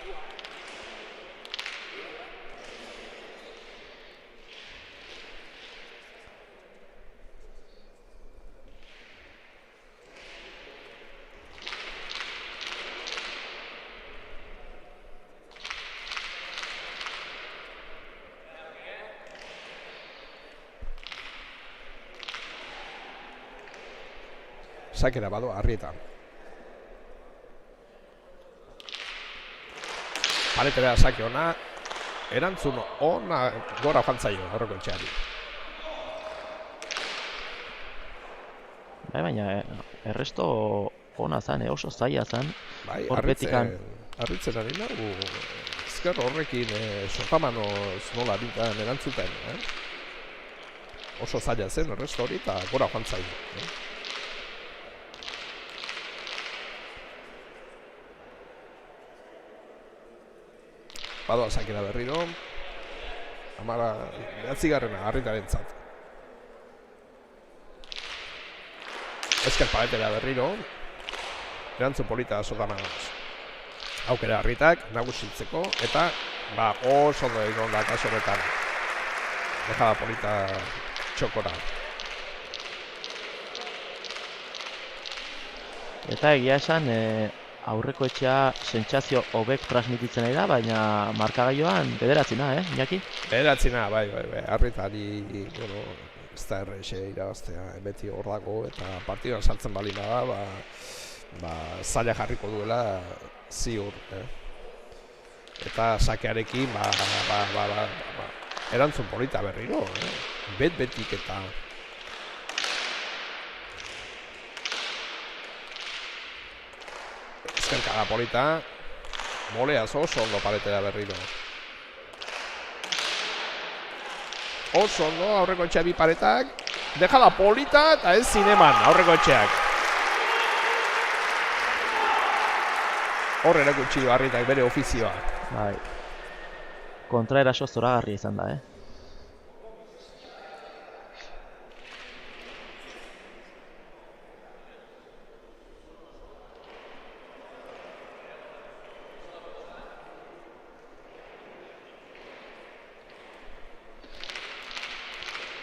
Sakera badoa Arrieta. Paretera sake ona, erantzun ona gora jantzaio aurreko etxeari. Baina erresto ona zan, oso zaila zan. Bai, Hor betikan. harritzen ari nahu, ezker horrekin sotamanoz nola bintan erantzuten. Oso zaila zen erresto hori eta gora jantzaio. Badoa sakera berriro, 9. Arritaren Ezker paletera berriro, erantzun polita Sotamanoz. Aukera Arritak nagusitzeko eta oso ondo egon da kaso horretan. Dejada polita txokora. Eta egia esan, aurreko etxea sentsazio hobek transmititzen ari da, baina markagailoan bederatzina, Iñaki? Bederatzina, bai, Arritari, bueno, ez da errexe irabaztea, beti hor dago, eta partiduan saltzen bali bada, zaila jarriko duela ziur, Eta sakearekin, erantzun polita berriro, betik eta ezkerkada polita, moleaz oso ondo paletera berriro. Oso ondo aurreko etxea bi paretak, dejala polita eta ez zineman aurreko etxeak. Horre erakutsi du Arritak bere ofizioa. Bai. Kontraeraso zoragarria izan da,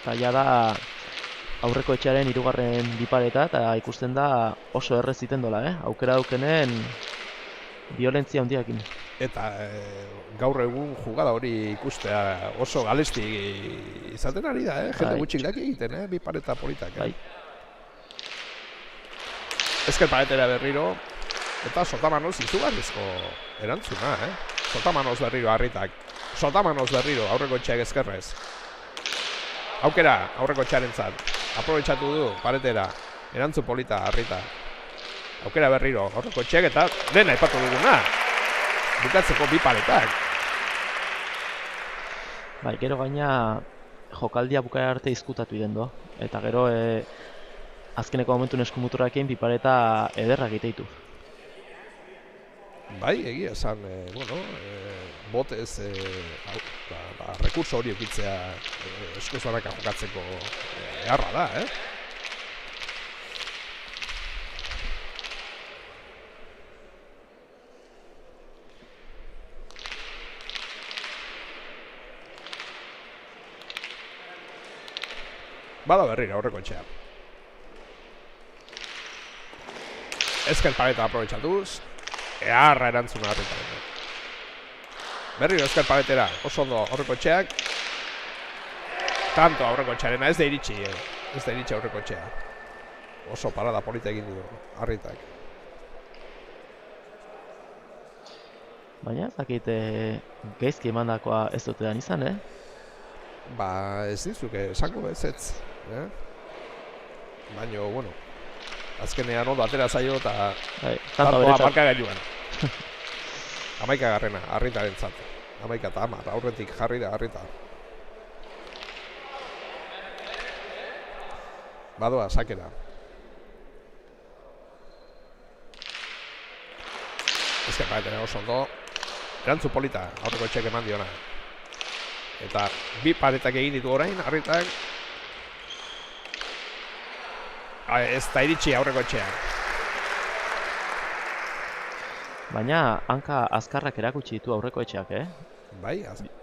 Zaila da aurreko etxearen 3. bipareta eta ikusten da oso errez iten dola, Aukera daukenen violentzia handiakin. Eta gaur egun jugada hori ikustea oso galesti izaten ari da, jende gutxik daki egiten, bi pareta politak. Bai. Ezker paretera berriro, eta Sotamanoz izugarrizko erantzuna, Sotamanoz berriro Arritak. Sotamanoz berriro aurreko etxeak ezkerrez. Aukera aurreko etxearentzat. Aprobetxatu du paretera. Erantzun polita Arrita. Aukera berriro aurreko etxeak eta dena aipatu duguna. Bukatzeko bi paretak. Bai, gero gaina jokaldia bukaera arte izkutatu idendo. Eta gero azkeneko momentun eskumuturrakin bi pareta ederrak egiteitu. Bai, egia esan, botez rekurso hori eukitzea eskuzarraka jokatzeko eharra da, Bada berrira aurreko etxea. Ezker pareta aprobetxatuz, eharra erantzuna Arritaren. Berriro ezker paretera, oso ondo aurreko etxeak. Tanto aurreko etxearena, ez da iritsi aurreko etxea. Oso parada polita egin du Arritak. Baina ez dakit gaizki emandakoa ez dutean izan, Ez dizuke, esango ez. Baina, bueno, azkenean ondo atera zaio eta tantoa markagailuan. 11. Arritarentzat. 11 eta 10, aurretik jarri da Arrita. Badoa, sakera. Ezker paretera oso ondo. Erantzun polita, aurreko etxeak eman diona. Eta bi paretak egin ditu orain, Arritak. Ez da iritsi aurreko etxeak. Baina hanka azkarrak erakutsi ditu aurreko etxeak, Bai,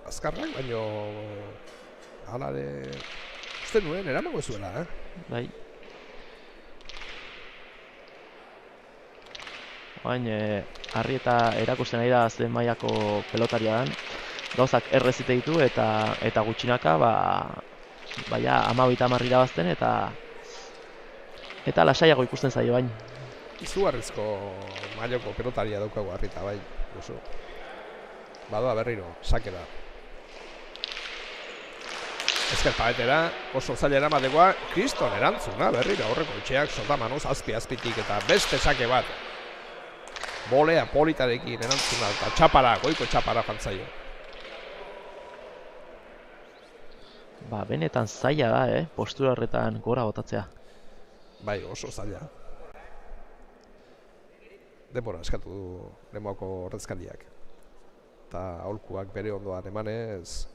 azkarrak, baino halare uste nuen eramango zuela, Bai. Oain, Arrieta erakusten ari da zen mailako pelotaria dan. Gauzak errezite ditu eta gutxinaka, baina 12-10 irabazten eta lasaiago ikusten zaio bain. Izugarrizko mailako pelotaria daukagu Arrieta, bai, oso. Badoa berriro, sakera. Ezker paletera, oso zaila eramatekoa, kriston erantzuna, berriro aurreko etxeak, soldamanoz, azpitik eta beste sake bat. Bolea politarekin erantzuna eta txapara, goiko txapara jantzaio. Benetan zaila da, postura horretan gora botatzea. Bai, oso zaila. Denbora eskatu du Lemoako ordezkariak. Eta aholkuak bere ondoan emanez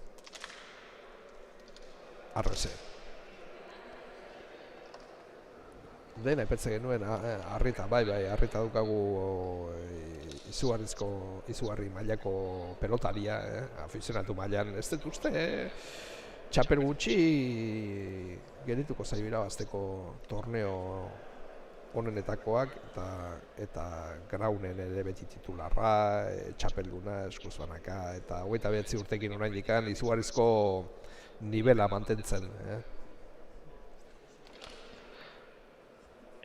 arrese. Dena epetze genuen Arrieta, bai, Arrieta dukagu izugarri mailako pelotaria, afizionatu mailan. Ez dut uste, txaper gutxi gerituko zaio irabazteko torneo honenetakoak eta Graunen ere beti titularra, txapelduna, eskuz banaka, eta 29 urtekin oraindik izugarrizko nivela mantentzen.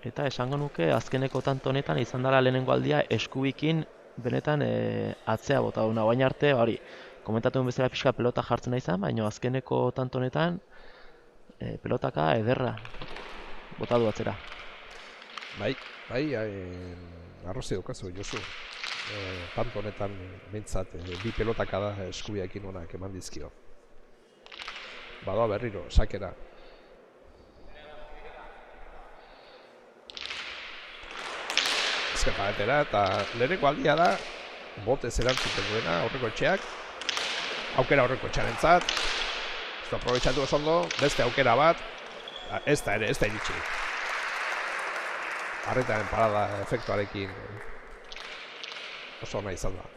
Eta esango nuke azkeneko tanto honetan izan dela lehenengo aldia eskubikin benetan atzea bota duna. Baina arte, hori, komentatu duen bezala pixka pelota jartzen izan, baina azkeneko tanto honetan pelotaka ederra bota du atzera. Bai, arrozi daukazu, Josu. Tanto honetan mintzat, bi pelotaka da eskubiakin onak eman dizkio. Badoa berriro, sakera. Ezker paletera, eta leheneko aldia da, botez erantzuten duena, aurreko etxeak. Aukera aurreko etxarentzat. Ez da aprobetxatu oso ondo, beste aukera bat. Ez da iritsi. Arrietaren parada efektuarekin oso ona izan da.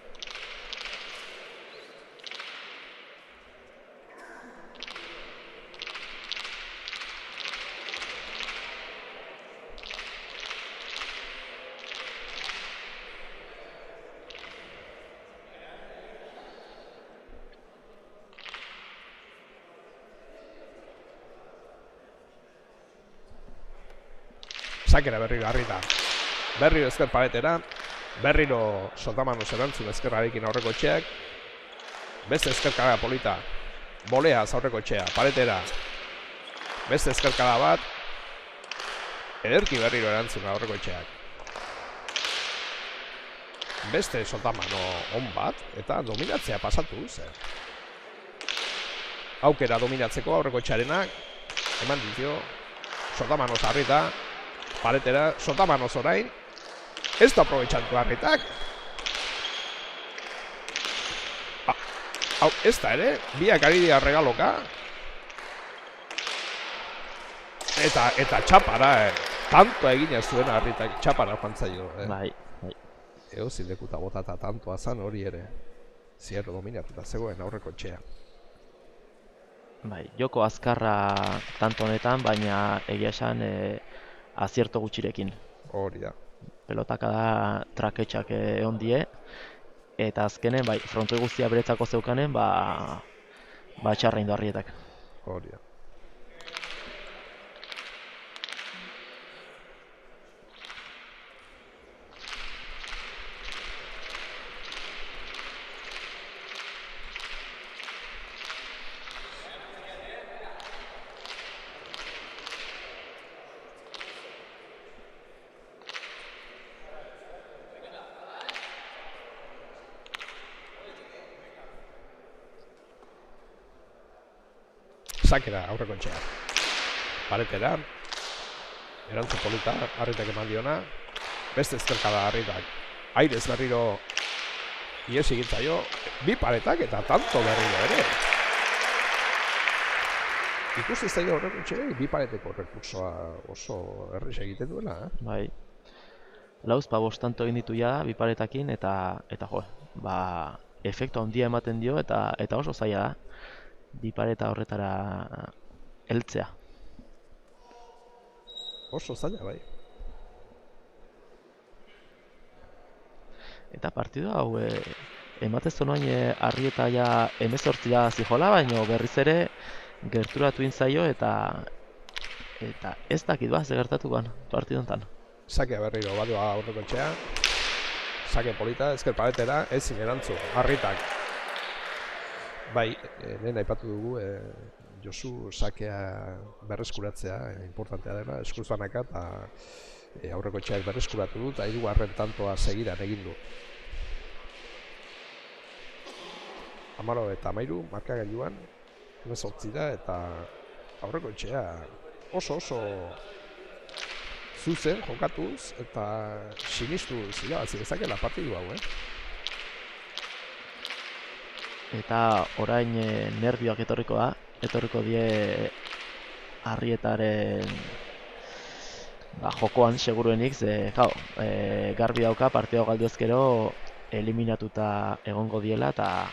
Sakera berriro Arrieta. Berriro ezker paletera. Berriro soldamanoz erantzun ezkerrarekin aurreko etxeak. Beste ezkerkara polita. Boleaz aurreko etxea. Paletera. Beste ezkerkara bat. Ederki berriro erantzun aurreko etxeak. Beste soldamano on bat. Eta dominatzea pasatu zen. Aukera dominatzeko aurreko etxearenak. Eman ditio. Soldamanoz Arrieta. Paletera, soldamanoz orain. Ez da aprobetxatu Arrietak. Hau, ez da ere, biak ari dira regaloka. Eta txapara, tantoa egina zuen Arrietak txapara joan zaio. Bai. Eo zilekuta botata tantoa zan hori ere. Zierro dominatuta zegoen aurreko etxea. Bai, joko azkarra tanto honetan, baina egia esan azierto gutxirekin. Hori da. Pelotaka da traketxak egon die, eta azkenen, bai, frontoi guztia beretzako zeukanen, txarra indu Arrietak. Hori da. Sakera aurreko etxea. Paletera. Erantzun polita, Arrietak eman diona. Beste ezkerkada Arrietak. Airez berriro ies egintzaio. Bi paletak eta tanto berriro ere. Ikusi zaio aurreko etxea, bi paleteko rekursoa oso erriz egiten duela. Bai. lauzpabost tanto egin ditu ja bi paretakin eta jo, ba efektu handia ematen dio eta oso zaila da bi pareta horretara heltzea. Oso zaila, bai. Eta partidu hau ematezu noain Arrieta ja 18 zijola, baino berriz ere gerturatu zaio eta ez dakit ba, ze gertatuko partidu honetan. Sake berriro badua aurreko etxea. Sake polita, ezker paretera, ezin erantzun, Arrietak. Bai, lehen aipatu dugu, Josu sakea berreskuratzea, importantea dela, eskurzanaka eta aurreko etxeak berreskuratu du, eta hirugarren tantoa segidan egin du. 10 eta 13 markagailuan, 18 da, eta aurreko etxea oso zuzen jokatuz eta sinistuz irabazi dezakela partidu hau, Eta orain nerbioak etorriko die Arrietaren jokoan seguruenik, ze garbi dauka partida galdu ezkero eliminatuta egongo diela eta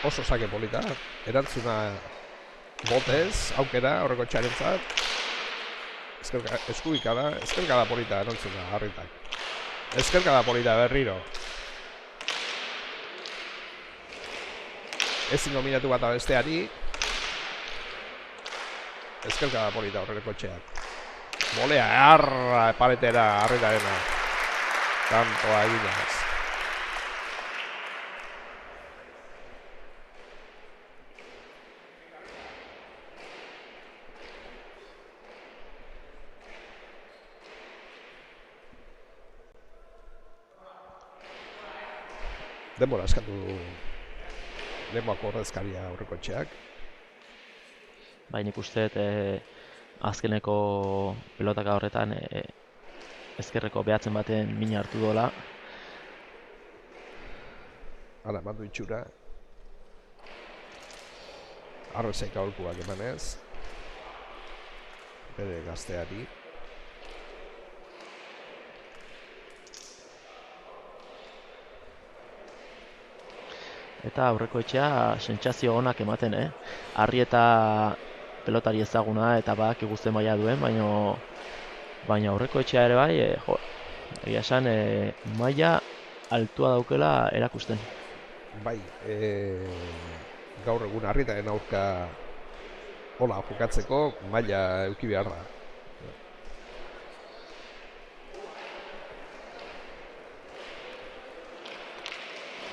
oso sake polita, erantzuna botez, aukera aurreko txarentzat, eskerkada polita erantzuna Arrietak. Eskerkada polita berriro. Ezin dominatu bat besteari. Eskerkada polita aurreko txeak. Bolea, paretera, Arrietarena. Kantoa eginaz. Denbora eskatu lehenbako ordezkaria aurreko etxeak. Baina ikusteet azkeneko pelotaka horretan ezkerreko behatzen baten mina hartu dola. Hala, mandu itxura. Arrezek aholkuak emanez. Bere gazteari. Eta aurreko etxea sentsazio onak ematen, Arrieta pelotari ezaguna eta badakigu zen maila duen, baina aurreko etxea ere bai, egia esan maila altua daukela erakusten. Bai, gaur egun Arrietaren aurka hola jokatzeko maila eduki behar da.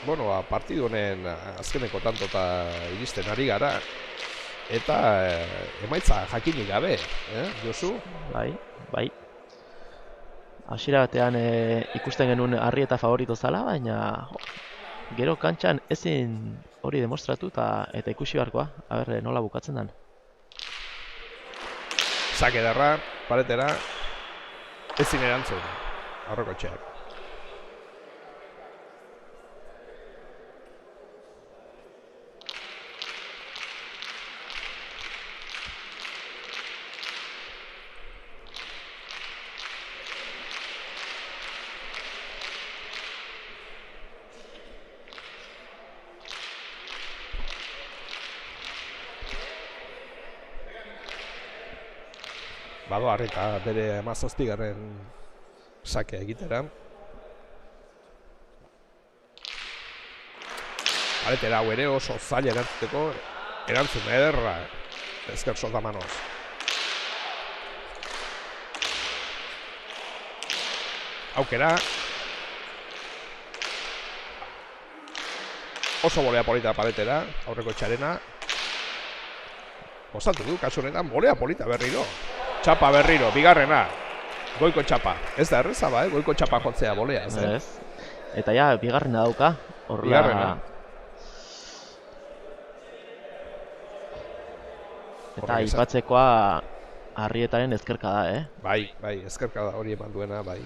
Bueno, partidu honen azkeneko tantota iristen ari gara eta emaitza jakinik gabe, Josu? Bai. Hasiera batean ikusten genuen Arrieta favorito zala, baina gero kantxan ezin hori demostratu eta ikusi beharkoa, nola bukatzen den. Sake ederra, paretera, ezin erantzun, aurreko etxeak. Bado Arrieta bere 17. Sake egitera. Paretera hau ere oso zaila erantzuteko, erantzun ederra, ezker soldamanoz. Aukera. Oso bolea polita paretera, aurreko txarena. Gozatu du, kasu honetan, bolea polita berriro. Txapa berriro, bigarrena. Goiko txapa. Ez da erreza ba, goiko txapa jotzea bolea. Ez. Eta ja, bigarrena dauka. Bigarrena. Eta aipatzekoa Arrietaren ezkerka da, Bai, ezkerka da hori eman duena, bai.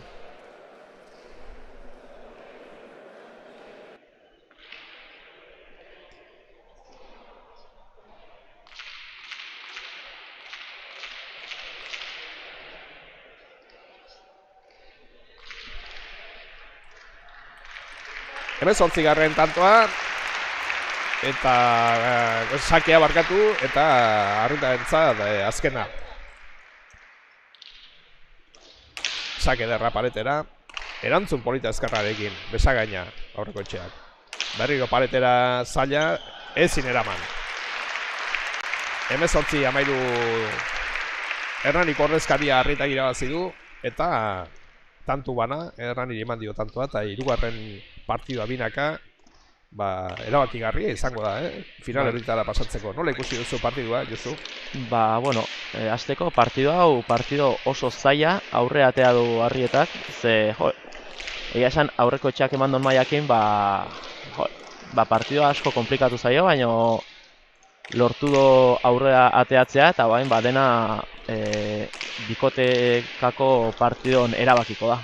18. tantoa, eta sakea barkatu, eta Arrietarentzat azkena. Sake derra paretera, erantzun polita ezkerrarekin, besagaina aurreko etxeak. Berriro paretera zaila, ezin eraman. 18-13 Hernanik ordezkaria Arrietak irabazi du, eta tantu bana, Hernani eman dio tantua, eta hirugarren partidua binaka, erabakigarria izango da, final erritara pasatzeko. Nola ikusi duzu partidua, Josu? Bueno, hasteko partidu hau oso zaila aurre atea du Arrietak, ze, egia esan aurreko etxeak emandon maiakin, partidua asko komplikatu zaio, baina lortu du aurrea ateatzea, eta dena bikotekako partidon erabakiko da.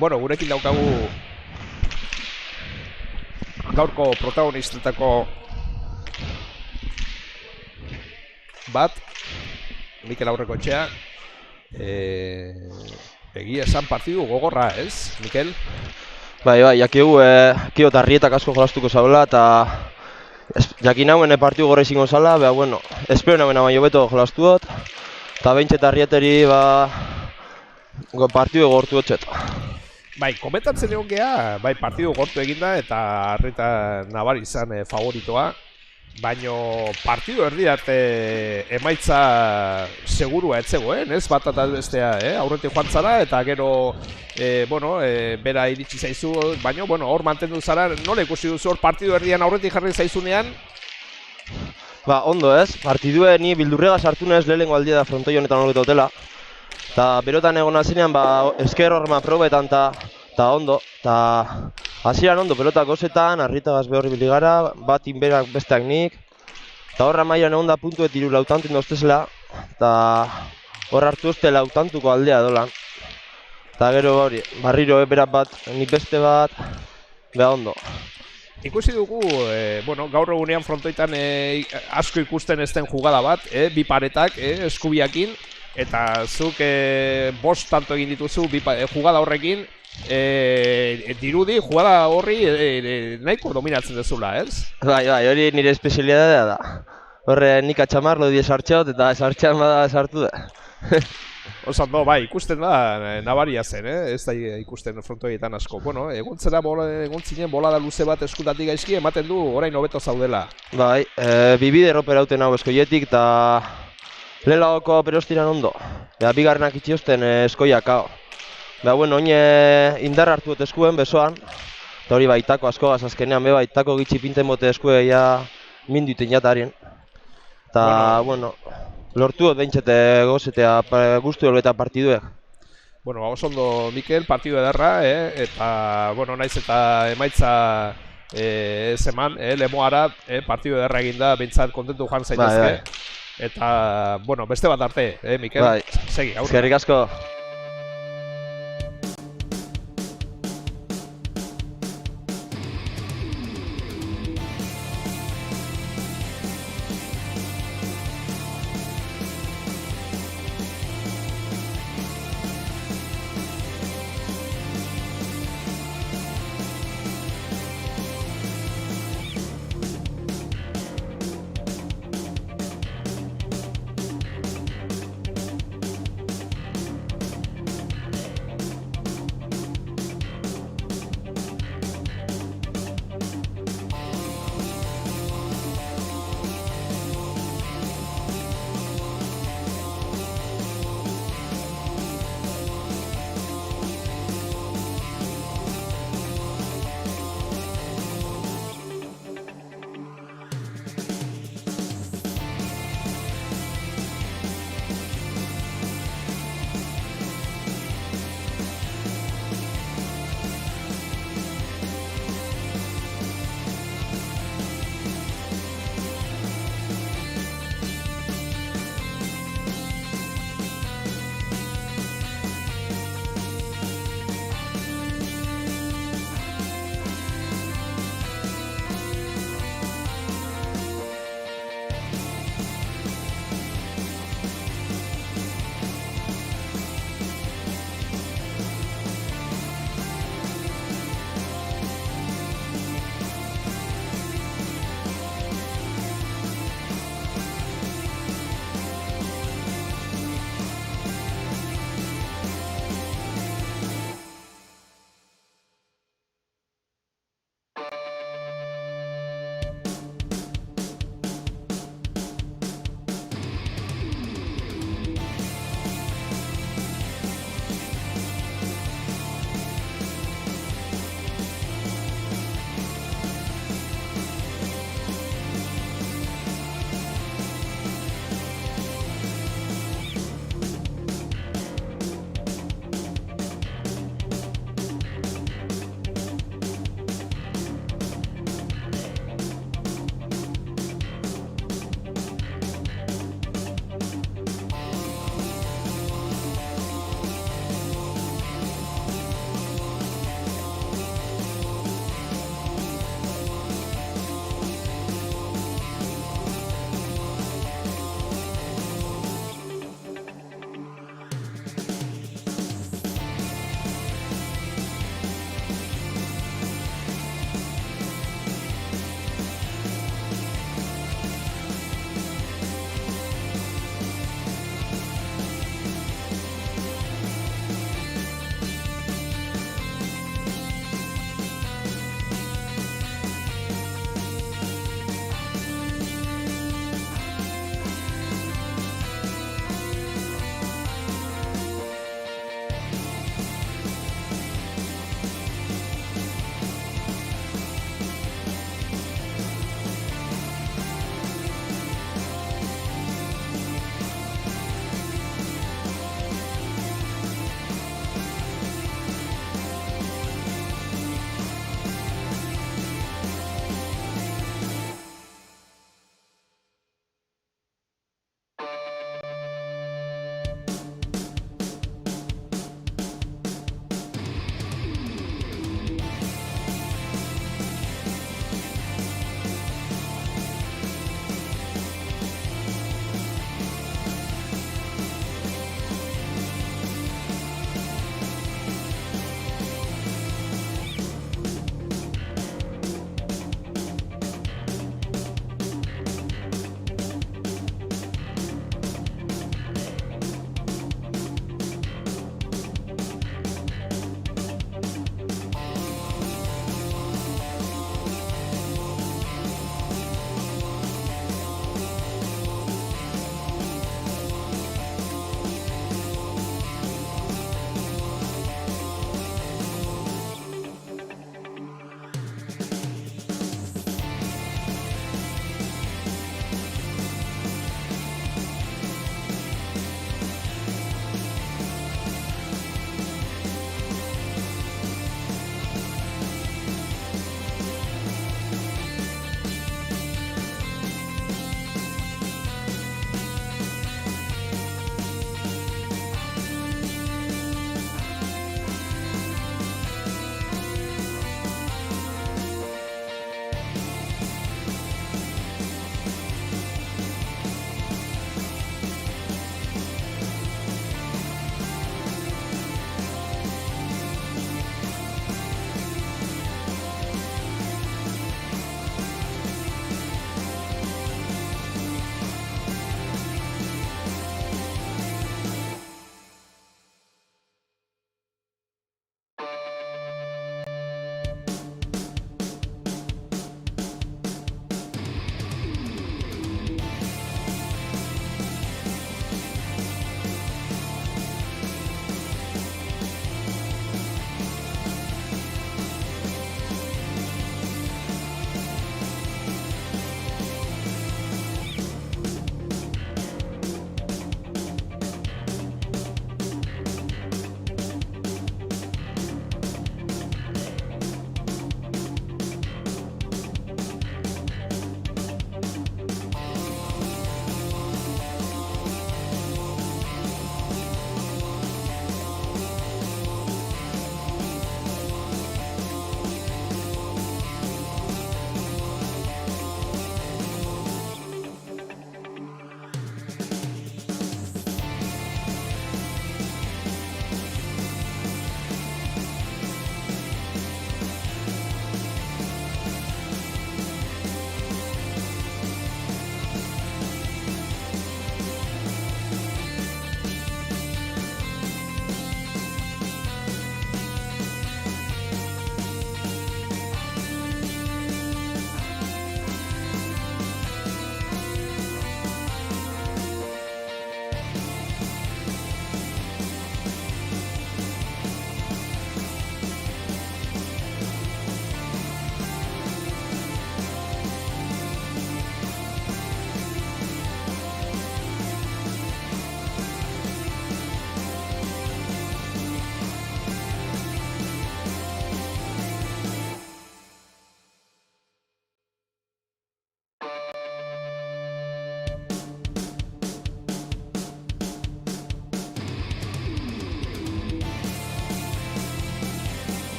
Bueno, gurekin daukagu gaurko protagonistetako bat, Mikel Aurrekoetxea. Egia esan partidu gogorra, ez, Mikel? Bai, jakigu, Kio eta Arrietak asko jolastuko zaula, eta jakin hauen partidu gorra izango zala, bueno, espero nagoen baino beto jolastu dut, eta behintzet Arrieteri, partidu gortu dutxet. Bai, komentatzen egon geha, partidu gortu eginda eta Arrieta nabari izan favoritoa, baino partidu erdi arte emaitza segurua etzegoen, ez? Bat eta bestea, aurretik joan zara, eta gero, bera iritsi zaizu, baino, hor mantendu zara, nola ikusi duzu hor partidu erdian aurretik jarri zaizunean? Ondo ez, partidue ni bildurrega sartu nez lehenengo aldia da frontoi honetan horretu hotela. Eta berotan egon azinean, esker horrema probetan eta ondo. Eta hasieran ondo, pelota gozetan, Arrietagaz behorri biligara, bat inberak besteak nik. Eta horra mailan egon da puntu etiru lautantin doztezela. Eta hor hartu uste lautantuko aldea dolan. Eta gero barriro berak bat, nik beste bat, ondo. Ikusi dugu, gaur egunean frontoitan asko ikusten ez den jugada bat, bi paretak, eskubiakin. Eta zuk bost tanto egin dituzu jugada horrekin, dirudi jugada horri nahiko dominatzen dezula, ez? Bai, hori nire espezialidadea da. Horre nik atxamarlo die sartxeot eta sartxean bada sartu da. Osando, ikusten da nabaria zen, ez da ikusten frontoietan asko. Egon zinen bolada luze bat eskutatik gaizki, ematen du orain hobeto zaudela. Bai, bibide erroperauten hau eskoietik eta lehenagoko perostiran ondo. Bigarrenak itxiosten eskoiak hau. Ba, bueno, oin indar hartu dut eskuen, besoan. Eta hori baitako asko gaz azkenean, be baitako gitxi pinten bote eskue ja minduten jatarien. Eta, bueno, lortu dut behintzete gozetea guztu eta partiduek. Bueno, oso ondo Mikel, partidu ederra, eta, bueno, naiz eta emaitza ez eman, Lemoara, partidu ederra eginda, behintzat kontentu joan zaitezke. Bai. Eta, bueno, beste bat arte, Mikel? Bai. Segi, aurrera. Eskerrik asko.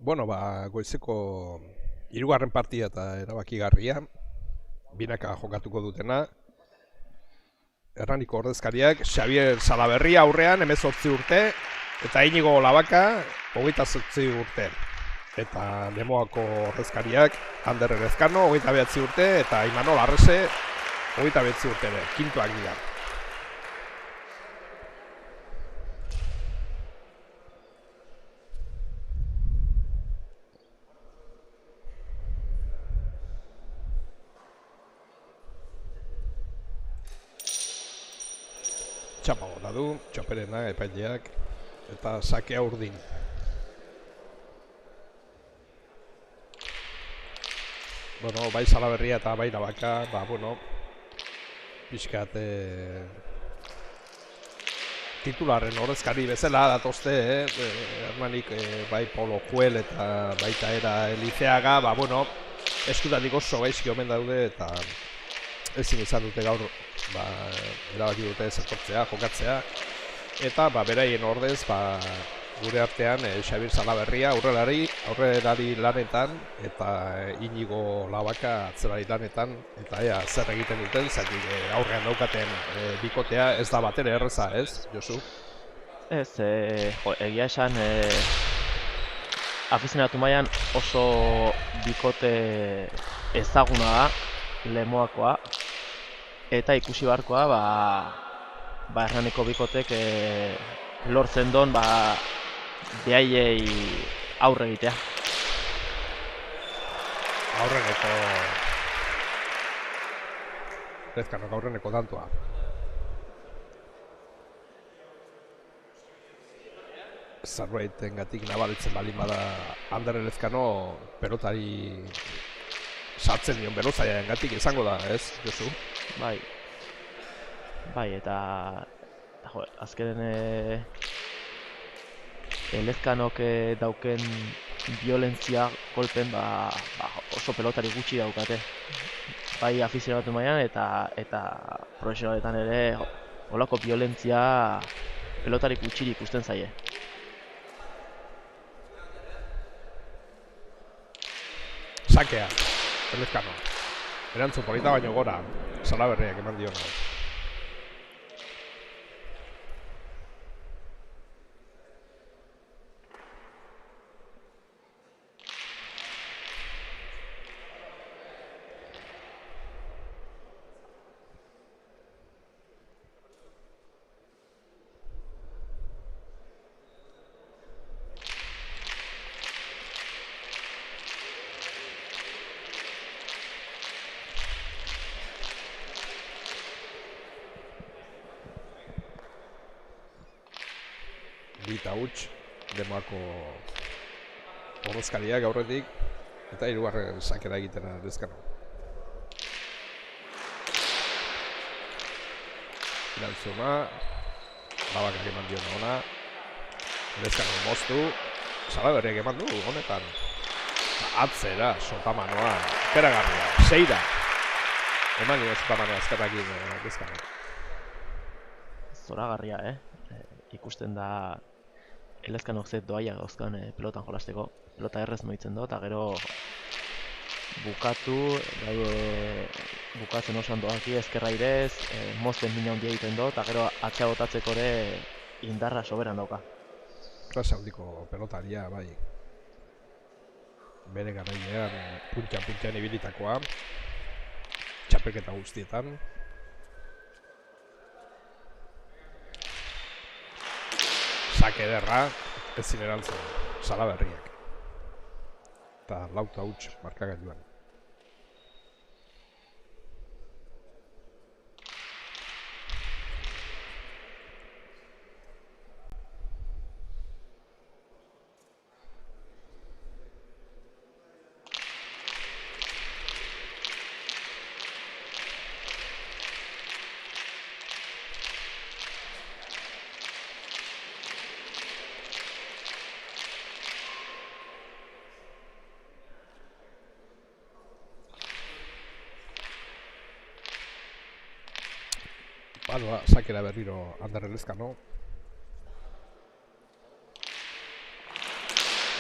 Bueno, goizeko hirugarren partida eta erabakigarria, binaka jokatuko dutena. Erraniko ordezkariak, Xavier Salaberria aurrean, 18 urte, eta Inigo Labaka, 28 urte. Eta Lemoako ordezkariak, Ander Elezkano, 29 urte, eta Imanol Arrese, 29 urte, kintuak dira. Txapa gora du, txoperena, epaileak, eta sakea urdin. Bueno, bai Salaberria eta bai Labaka, pixkat titularren ordezkari bezala datozte, Hermanik bai Polo Juel eta baita era Elizeaga, eskutatik oso gaizki omen daude eta ezin izan dute gaur erabaki dute zertortzea, jokatzea, eta beraien ordez gure artean Xabier Salaberria aurrelari lanetan eta Inigo Labaka atzerari lanetan, eta ea zer egiten duten, zaitik aurrean daukaten bikotea ez da batere erreza, ez, Josu? Ez, egia esan afizionatu mailan oso bikote ezaguna da, Lemoakoa, eta ikusi beharkoa, Hernaniko bikotek lortzen don, behaiei aurre egitea. Aurreneko dantua. Zerbaitengatik nabaritzen baldin bada Ander Elezkano pelotari sartzen dion berozaiarengatik izango da, ez, Josu? Bai, eta azkenen Elezkanok dauken violentzia kolpen oso pelotari gutxi daukate. Bai afizionatu mailan eta profesionaletan ere holako violentzia pelotari gutxiri ikusten zaie. Sakea, Elezkano. Erantzun polita baino gora, Salaberriak eman diona. Bita huts, Lemoako ordezkariak aurretik, eta hirugarren sakera egiten Elezkano. Irantzuna, Labakak eman dion ona, Elezkano moztu, Salaberriak eman du honetan. Atzera, sotamanoa, esperagarria, seira. Eman nio sotamanoa ezkerrakin Elezkano. Zoragarria, ikusten da Elezkanok ze doaiak dauzkan pelotan jolasteko. Pelota errez moitzen do, eta gero bukatzen oso doaki ezkerra irez, mozten mina handia egiten do, eta gero atzea botatzeko ere indarra soberan dauka. Klase handiko pelotaria, bai. Bere garailean puntxan ibilitakoa, txapelketa guztietan. Sake ederra, ezin erantzun, Salaberriak. Eta lauta huts markagailuan. Sakera berriro Ander Elezkano.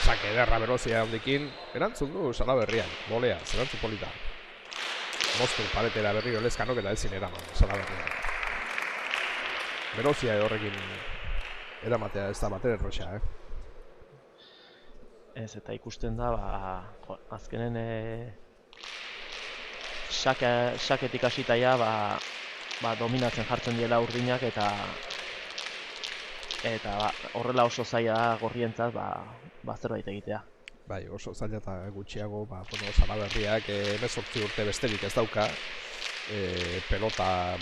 Sake ederra berozia handikin, erantzun du Salaberriak, bolea, zerantzun polita. Moztu paretera berriro Elezkanok eta ezin eraman Salaberriak. Berozia horrekin eramatea ez da batere erroxa, Ez, eta ikusten da, azkenen saketik hasitaia dominatzen jartzen diela urdinak eta horrela oso zaila da gorrientzat zerbait egitea. Bai, oso zaila eta gutxiago, Salaberriak 18 urte besterik ez dauka. Pelota,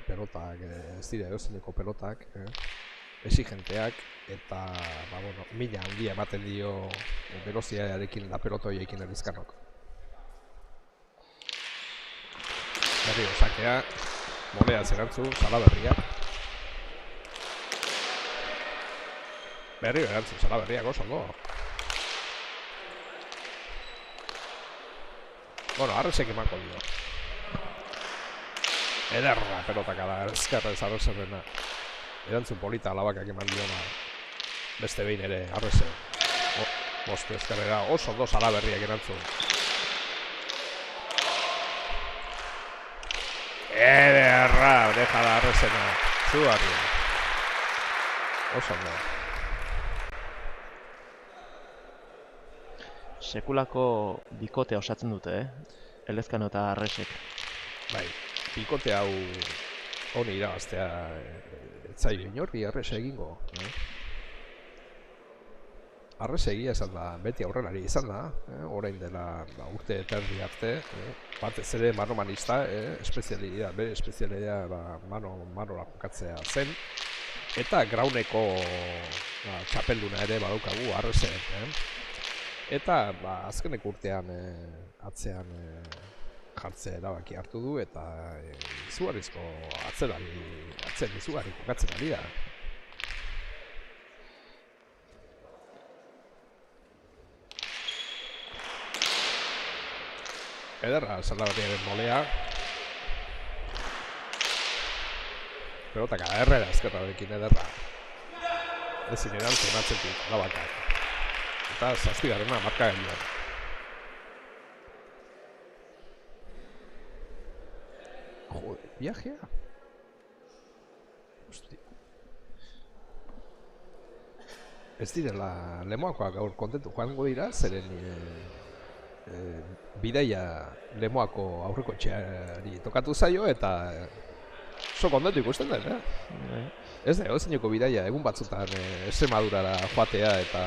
pelotak, ez dira edozeneko pelotak, exigenteak, eta, mina handia ematen dio veloziarekin da pelotoiekin Elizkanok. Berriro sakea, molea zerantzu, Salaberriak. Berriro erantzu, Salaberriak oso ondo. Arresek emango dio. Ederra pelotaka da, ezkerrez Arreserrena. Erantzun polita alabakak eman diona. Beste behin ere, Arrese. Bostu ezkerrera, oso ondo Salaberriak erantzun. Ederra, deja da Arresena. Zugarri. Oso ondo. Sekulako bikotea osatzen dute, Elezkano eta Arresek. Bai, bikote hau honi irabaztea etzaio inorri Arrese egingo. Arrese egia esan da, beti aurrelari izan da, orain dela urte eterdi arte, batez ere manomanista, bere espezialidadea manora jokatzea zen, eta grauneko txapelduna ere badaukagu Arrese. Eta azkeneko urtean atzean jartzea erabaki hartu du eta izugarrizko atzean izugarri kokatzen ari da. Ederra Salaberriaren molea. Pelotaka errera ezkerrarekin ederra. Ezin erantzun atzetik, labakak. Eta zazpigarrena markagailuan. Jode, viajea. Ez direla Lemoakoak gaur kontentu joango dira, zeren bidaia Lemoako aurreko etxeari tokatu zaio eta oso kontentu ikusten den, Ez da, egozineko bidaia egun batzutan Extremadurara joatea eta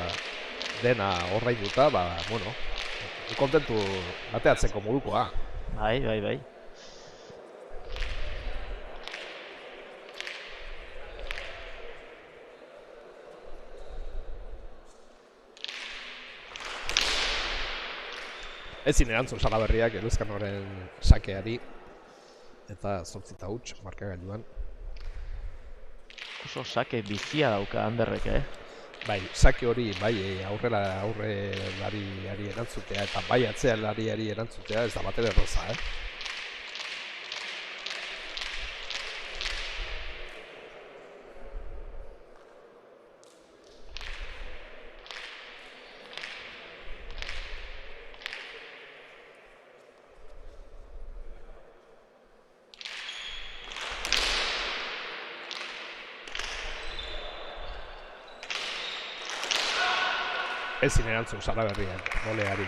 dena ordainduta, kontentu ateatzeko modukoa. Bai. Ezin erantzun Salaberriak Elezkanoren sakeari eta 8 huts markagailuan. Oso sake bizia dauka Anderrek, Bai, sake hori aurrelariari erantzutea eta bai atzealariari erantzutea ez da batere erraza, Ezin erantzun Salaberriak moleari.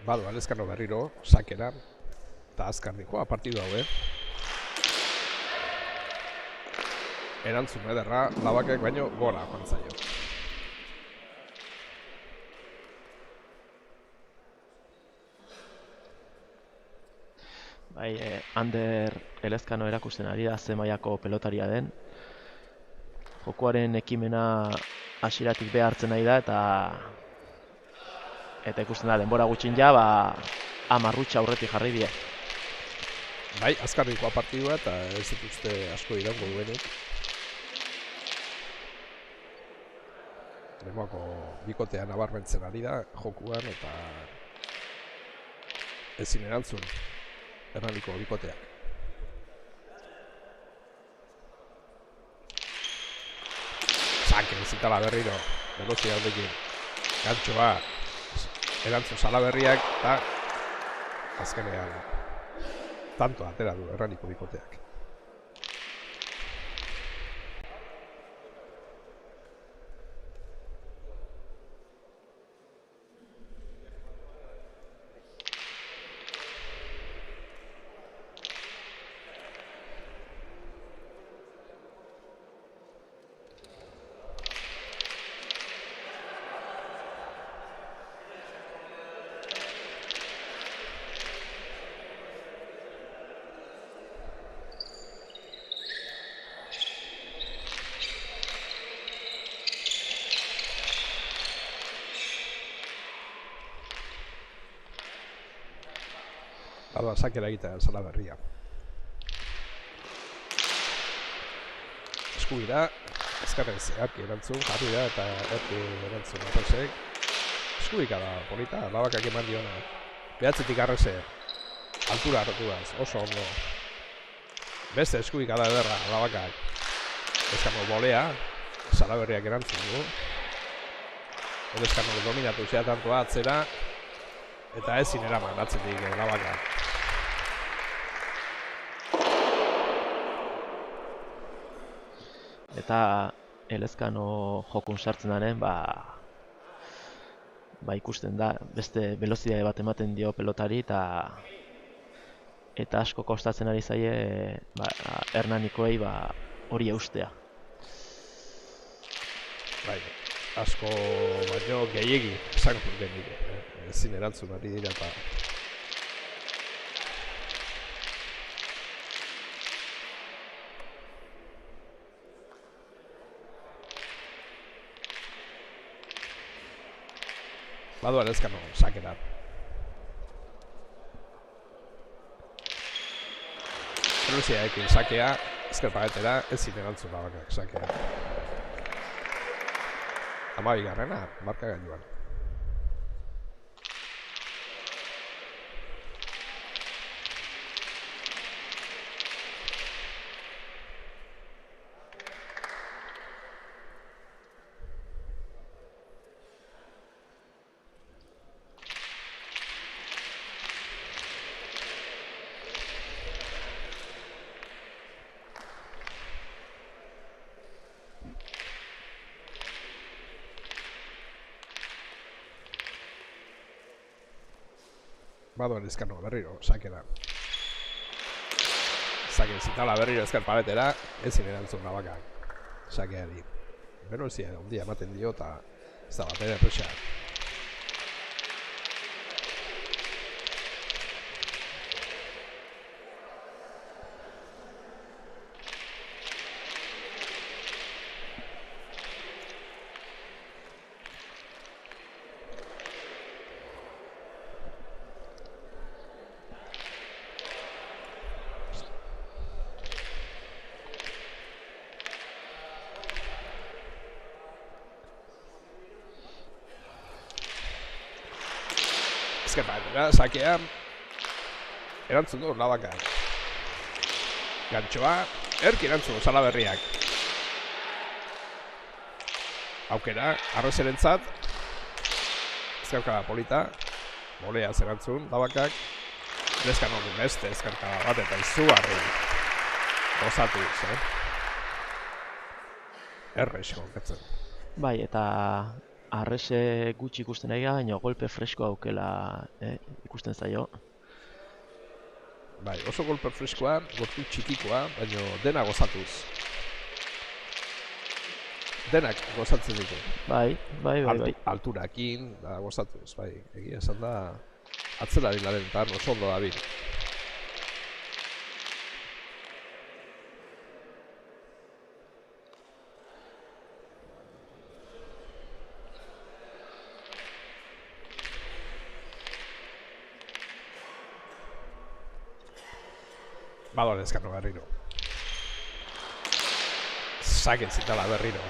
Badu, Elezkano berriro, sakera, eta azkar nikoa partidu hau, Erantzun ederra, labakek baino gora joan zaio. Bai, Ander Elezkano erakusten ari da ze mailako pelotaria den. Jokoaren ekimena hasieratik behartzen nahi da eta ikusten da denbora gutxin ja, Amarrutxa aurretik jarri die. Bai, azkarrikoa partidua eta ez dituzte asko iraungo duenik. Lemoako bikotea nabarmentzen ari da jokuan eta ezin erantzun Hernaniko bikoteak. Sanken zitala berriro, velozia horrekin. Gantxoa, erantzun Salaberriak eta azkenean tanto atera du Hernaniko bikoteak. Bada, sakera egitea Salaberria. Eskubira, ezkarren zeharki erantzun, jarri da eta erki erantzun Arresek. Eskubika da, polita, Labakak eman diona. Behatzetik Arrese, altura hartuaz, oso ondo. Beste eskubika da ederra, Labakak. Ezkano bolea, Salaberriak erantzun du. Ezkano dominatu zeatantua atzera, eta ezin eraman atzetik Labakak. Eta Elezkano jokun sartzen daren, ikusten da, beste velozitate bat ematen dio pelotari eta asko kostatzen ari zaie Hernanikoei hori eustea. Bai, asko baino gehiegi esango genik, ezin erantzun ari dira eta Badoa Elezkano, sakera. Luziaekin sakea, ezker pagetera, ezin erantzun Labakak sakea. 12. markagailuan. Badoa Elezkano berriro, sakera. Sake zitala berriro ezker paletera, ezin erantzun Labakak sakeari. Berozia ondia ematen dio eta ez da bat ere presa. Ezker paletera, sakea. Erantzun du Labakak. Gantxoa, erki erantzun Salaberriak. Aukera, Arreserentzat. Ezkerkada polita. Bolea zerantzun Labakak. Elezkano du beste ezkerkada bat eta izugarri. Gozatu, Errex jonkatzen. Bai, eta Arrese gutxi ikusten ari baina golpe fresko aukela ikusten zaio. Bai, oso golpe freskoa, gortu txikikoa, baina dena gozatuz. Denak gozatzen ditu. Bai. Alturakin, da gozatuz, bai. Egia esan da, atzelari larenetan oso ondo dabil. Balon Ezkano berriro. Sake zitala berriro.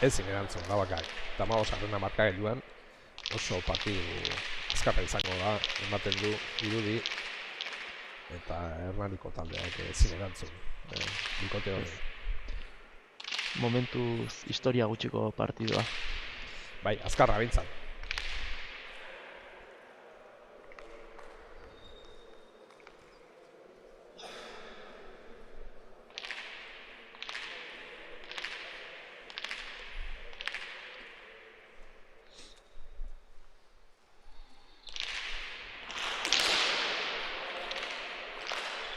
Ezin erantzun Labakak. Eta 15. markagailuan oso partidu azkarra izango da, ematen du irudi. Eta Hernaniko taldeak ezin erantzun bikote hori. Momentuz historia gutxiko partidua. Bai, azkarra bintzat.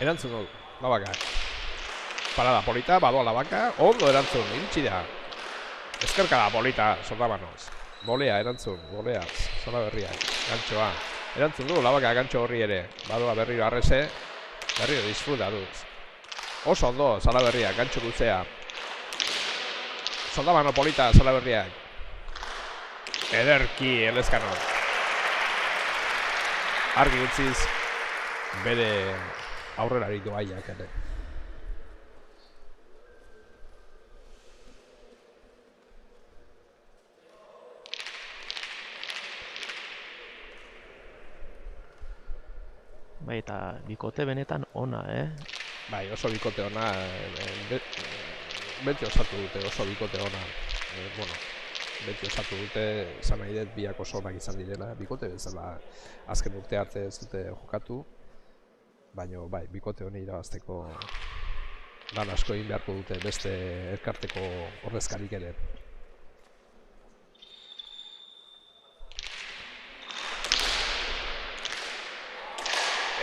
Erantzun du, Labaka. Parada polita, badoa Labaka, ondo erantzun, iritsi da. Ezkerkada polita, Soldamanoz. Bolea, erantzun, bolea, Zola berriak, gantxoa. Erantzun du, Labaka gantxo horri ere. Badoa berriro arrese, berriro disfruta duz. Oso ondo, Zola berriak, gantxo luzea. Soldamano polita, Zola berriak. Ederki, Elezkano. Argi utziz, bere aurrelari doaiak ere. Bai, eta bikote benetan ona, Bai, oso bikote ona, beti osatu dute oso bikote ona. Bueno, beti osatu dute, esan nahi dut biak oso onak izan direla, bikote bezala azken urte arte ez dute jokatu. Baina, bai, bikote honi irabazteko lan asko egin beharko dute beste elkarteko ordezkarik ere.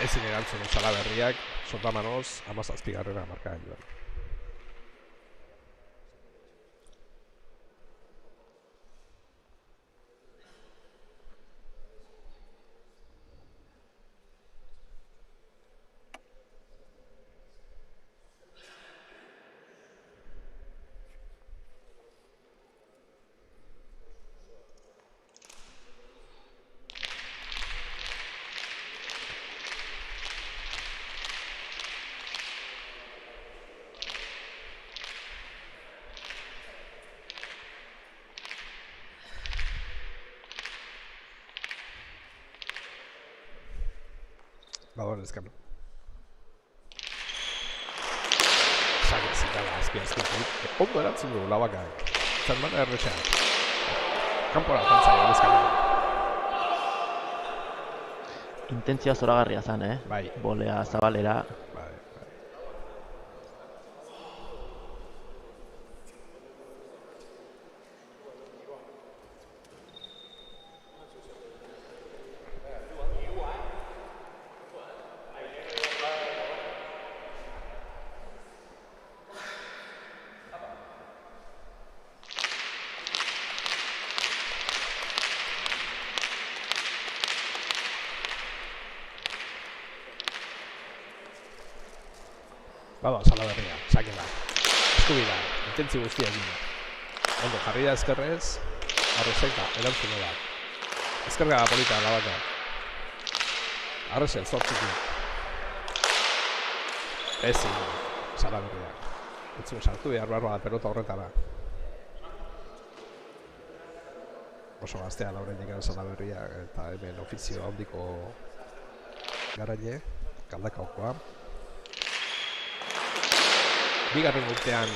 Ezin erantzun Zola berriak, Soldamanoz, 17. markagailuan. Balon Ezkano. Sake zitala azpi-azpitik. Ondo erantzun du Labakak. Zermana erretxea. Kanpora jantzaio Ezkano. Intentzia zoragarria zen, Bai. Bolea zabalera. Bai. Badoa, Zola berria, sake da. Eskubida, intentzi guztiekin. Ondo, jarri da ezkerrez, arrezek da, erantzun da. Ezkerga polita, Labaka. Arrezen, zortzukin. Ezin, Zola berria. Etzun sartu behar behar da pelota horretara. Oso gaztea laurenik gara Zola berria, eta hemen ofizio handiko garaile, Galdakaokoa. Bigarren urtean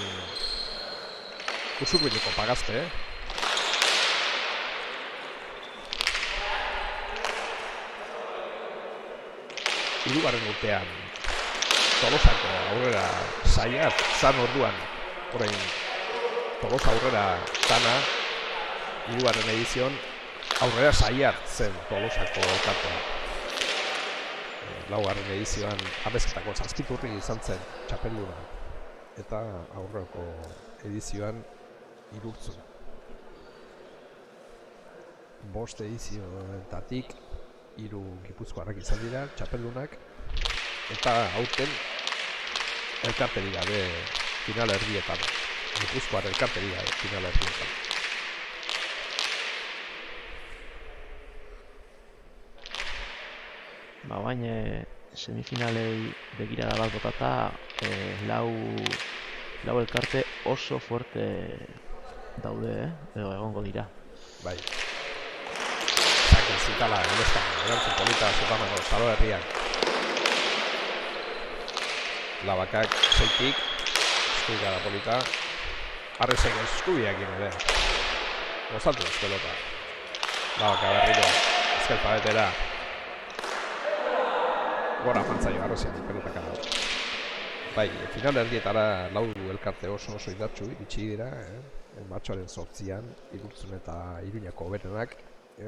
Usurbileko Pagazte. Hirugarren urtean Tolosako aurrera saiat, zan orduan, orain Tolosa aurrera zana, hirugarren edizion aurrera saiat zen Tolosako elkartea. Laugarren edizioan Amezketako Zazpiturri izan zen txapelduna. Eta aurreko edizioan Irurtzun. 5 edizioetatik 3 gipuzkoarrak izan dira, txapeldunak, eta aurten elkarterik gabe final erdietan. Gipuzkoar elkarterik gabe final erdietan. Baina semifinalei begirada bat botata, lau elkarte oso fuerte daude, edo egongo dira. Bai. Zaken zitala, erantzun polita, Zupamano, Salo Herrian. Labakak, zeitik, eskuikada polita. Arrezek eskubiak ere. Gozatu ez pelota. Labaka berriro, ezker paletera. Gora pantzaio arrezean, pelotak ara. Bai, final erdietara lau elkarte oso indartsu iritsi dira, matxoaren 8an, Irurtzun eta Iruñako berenak,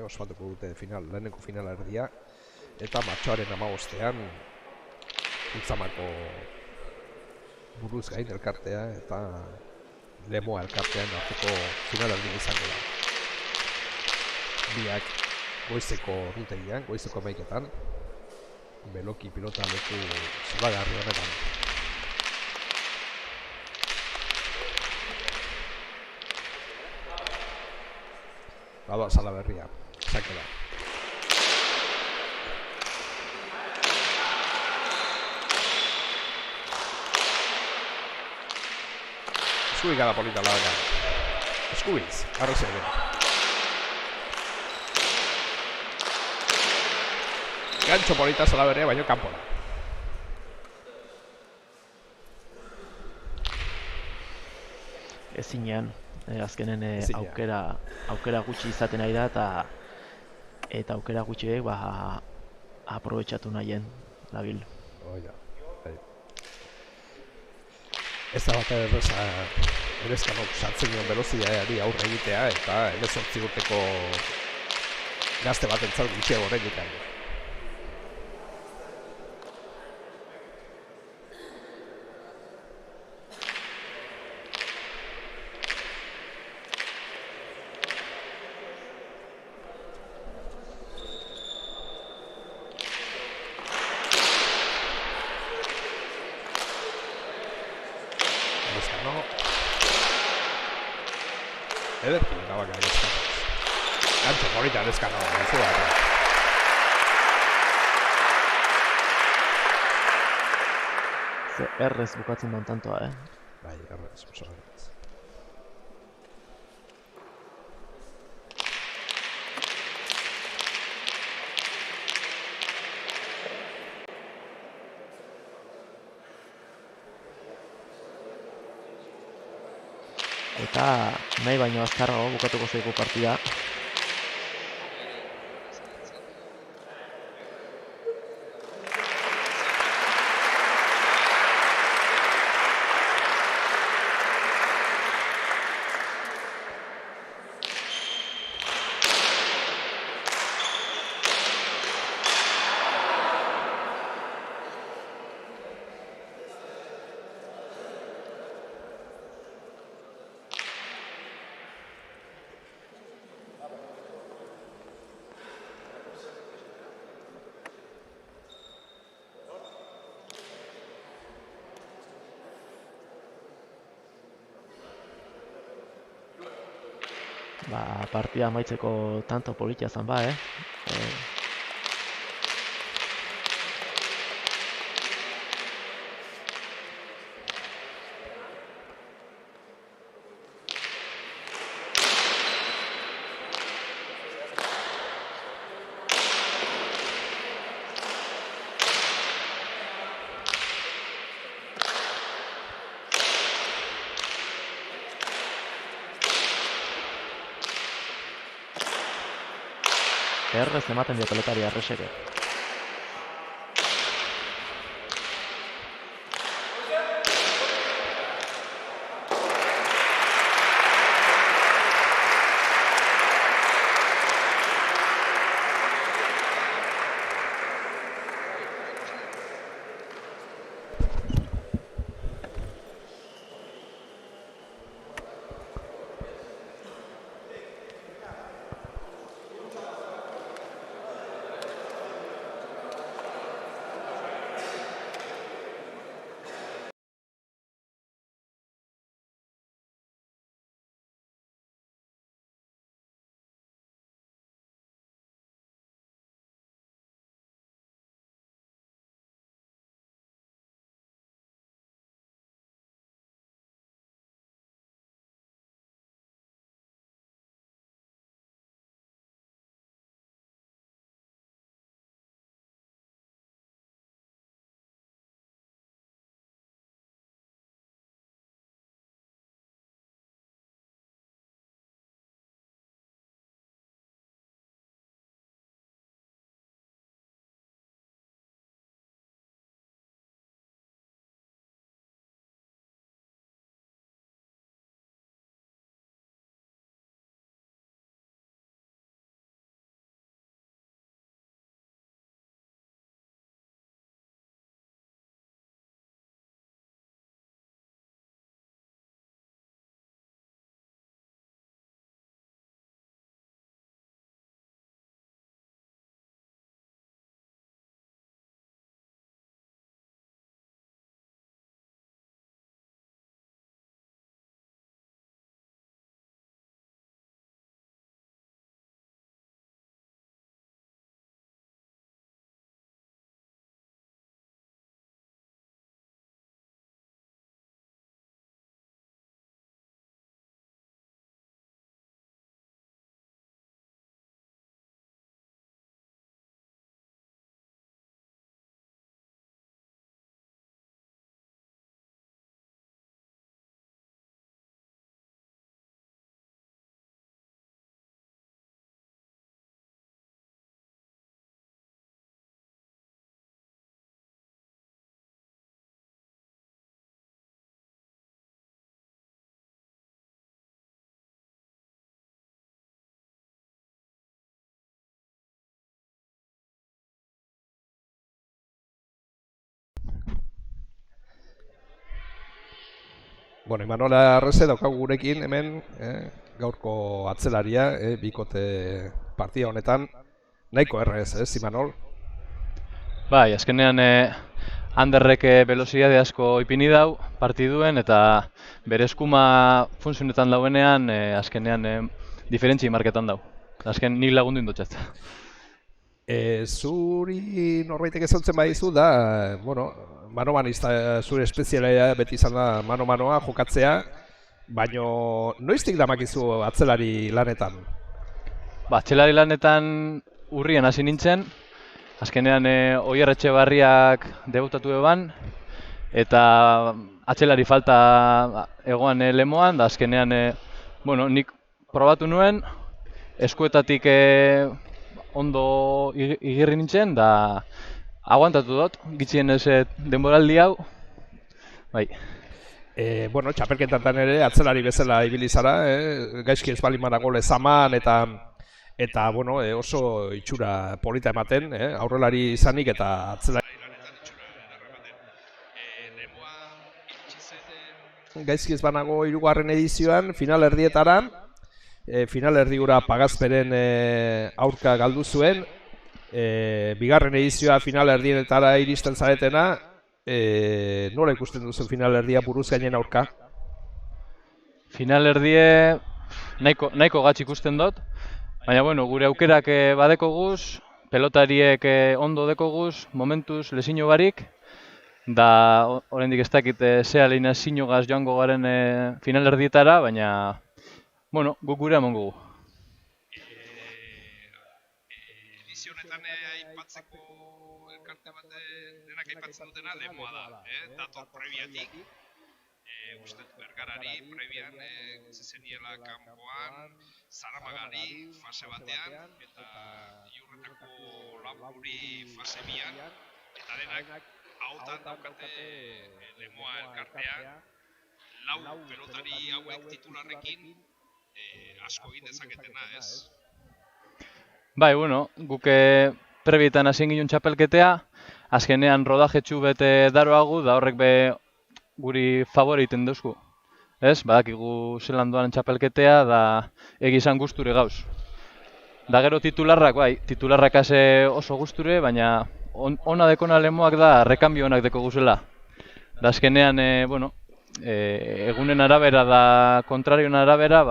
ospatuko dute lehenengo finala erdia, eta matxoaren 15ean Ultzamako buruz gain elkartea eta Lemoa elkartean arteko final erdia izango da. Biak goizeko rutegian, goizeko 11etan, beloki pilota leku zelagarri honetan. Bada Sala Berria, sakela. Eskuikada polita Labaka. Eskuiz, arrezea. Gancho polita Sala Berria, baino kanpora. Ezinean, azkenen aukera gutxi izaten ari da eta aukera gutxiek aprobetxatu nahien dabil. Oida. Ez da bat erreza Erezkanok sartzen duen velozidadeari aurre egitea eta 18 urteko gazte bat entzat gutxiago horrenik ari. Ederki, Labaka Erezkanok. Gancho polita Erezkanok, ez da. Ze errez bukatzen duen tantoa, Bai, errez, oso errez. Eta nahi baino azkarrago bukatuko zaigu partida. Partida amaitzeko tanto politia zan Errez ematen dio pelotari Arreseke. Bueno, Imanol Arrese daukagu gurekin hemen, gaurko atzelaria, bikote partida honetan. Nahiko errez, Imanol? Bai, azkenean Anderrek velocidade asko ipini dau partiduen eta bere eskuma funtzionetan dauenean azkenean diferentzi marketan dau. Azken nik lagundu indotxat. Zuri norbaitek ezautzen badizu da, bueno, mano-manista zure espezialia beti izan da mano-manoa jokatzea, baino noiztik damakizu atzelari lanetan? Ba, atzelari lanetan urrian hasi nintzen, azkenean Oier Etxebarriak debutatu eban, eta atzelari falta egoan lemoan, da azkenean, bueno, nik probatu nuen, eskuetatik ondo igirri nintzen, da aguantatu dut, gitxienez denboraldi hau, bai. Bueno, txapelketan ere atzelari bezala ibili zara, gaizki ez baldin badago lezaman eta bueno, oso itxura polita ematen, aurrelari izanik eta atzelari gaizki ez banago 3. edizioan final erdietara, final erdiura Pagazperen aurka galdu zuen, 2. edizioa final erdietara iristen zaretena, nola ikusten duzu final erdia buruz gainen aurka? Final erdie nahiko gatz ikusten dut, baina bueno, gure aukerak badeko guz, pelotariek ondo deko guz, momentuz lezino barik, da oraindik ez dakit zea lehina zinogaz joango garen final erdietara, baina bueno, guk gure emango gu. Edizio honetan aipatzeko elkarte bat denak aipatzen dutena lemoa da, dator prebiatik. Uste dut Bergarari prebian zezeniela kanpoan, Zaramagari fase batean, eta Iurretako Laburi fase bian, eta denak hautan daukate lemoa elkartea, 4 pelotari hauek titularrekin asko egin dezaketena, ez? Bai, bueno, guk prebietan hasi ginen txapelketea, azkenean rodajetxu bete daroagu, da horrek be guri favore egiten duzku. Ez, badakigu zelan doan txapelketea, da egizan gusture gauz. Da gero titularrak, bai, titularrak oso gusture, baina ona dekona lemoak da rekanbio onak deko guzela. Da azkenean, bueno, egunen arabera da kontrarion arabera,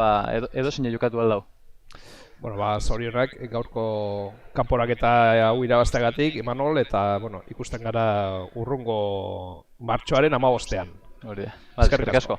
edo zein jokatu aldau. Bueno, zorionak gaurko kanporaketa hau irabazteagatik, Imanol, eta bueno, ikusten gara urrungo martxoaren 15ean. Hori da. Eskerrik asko.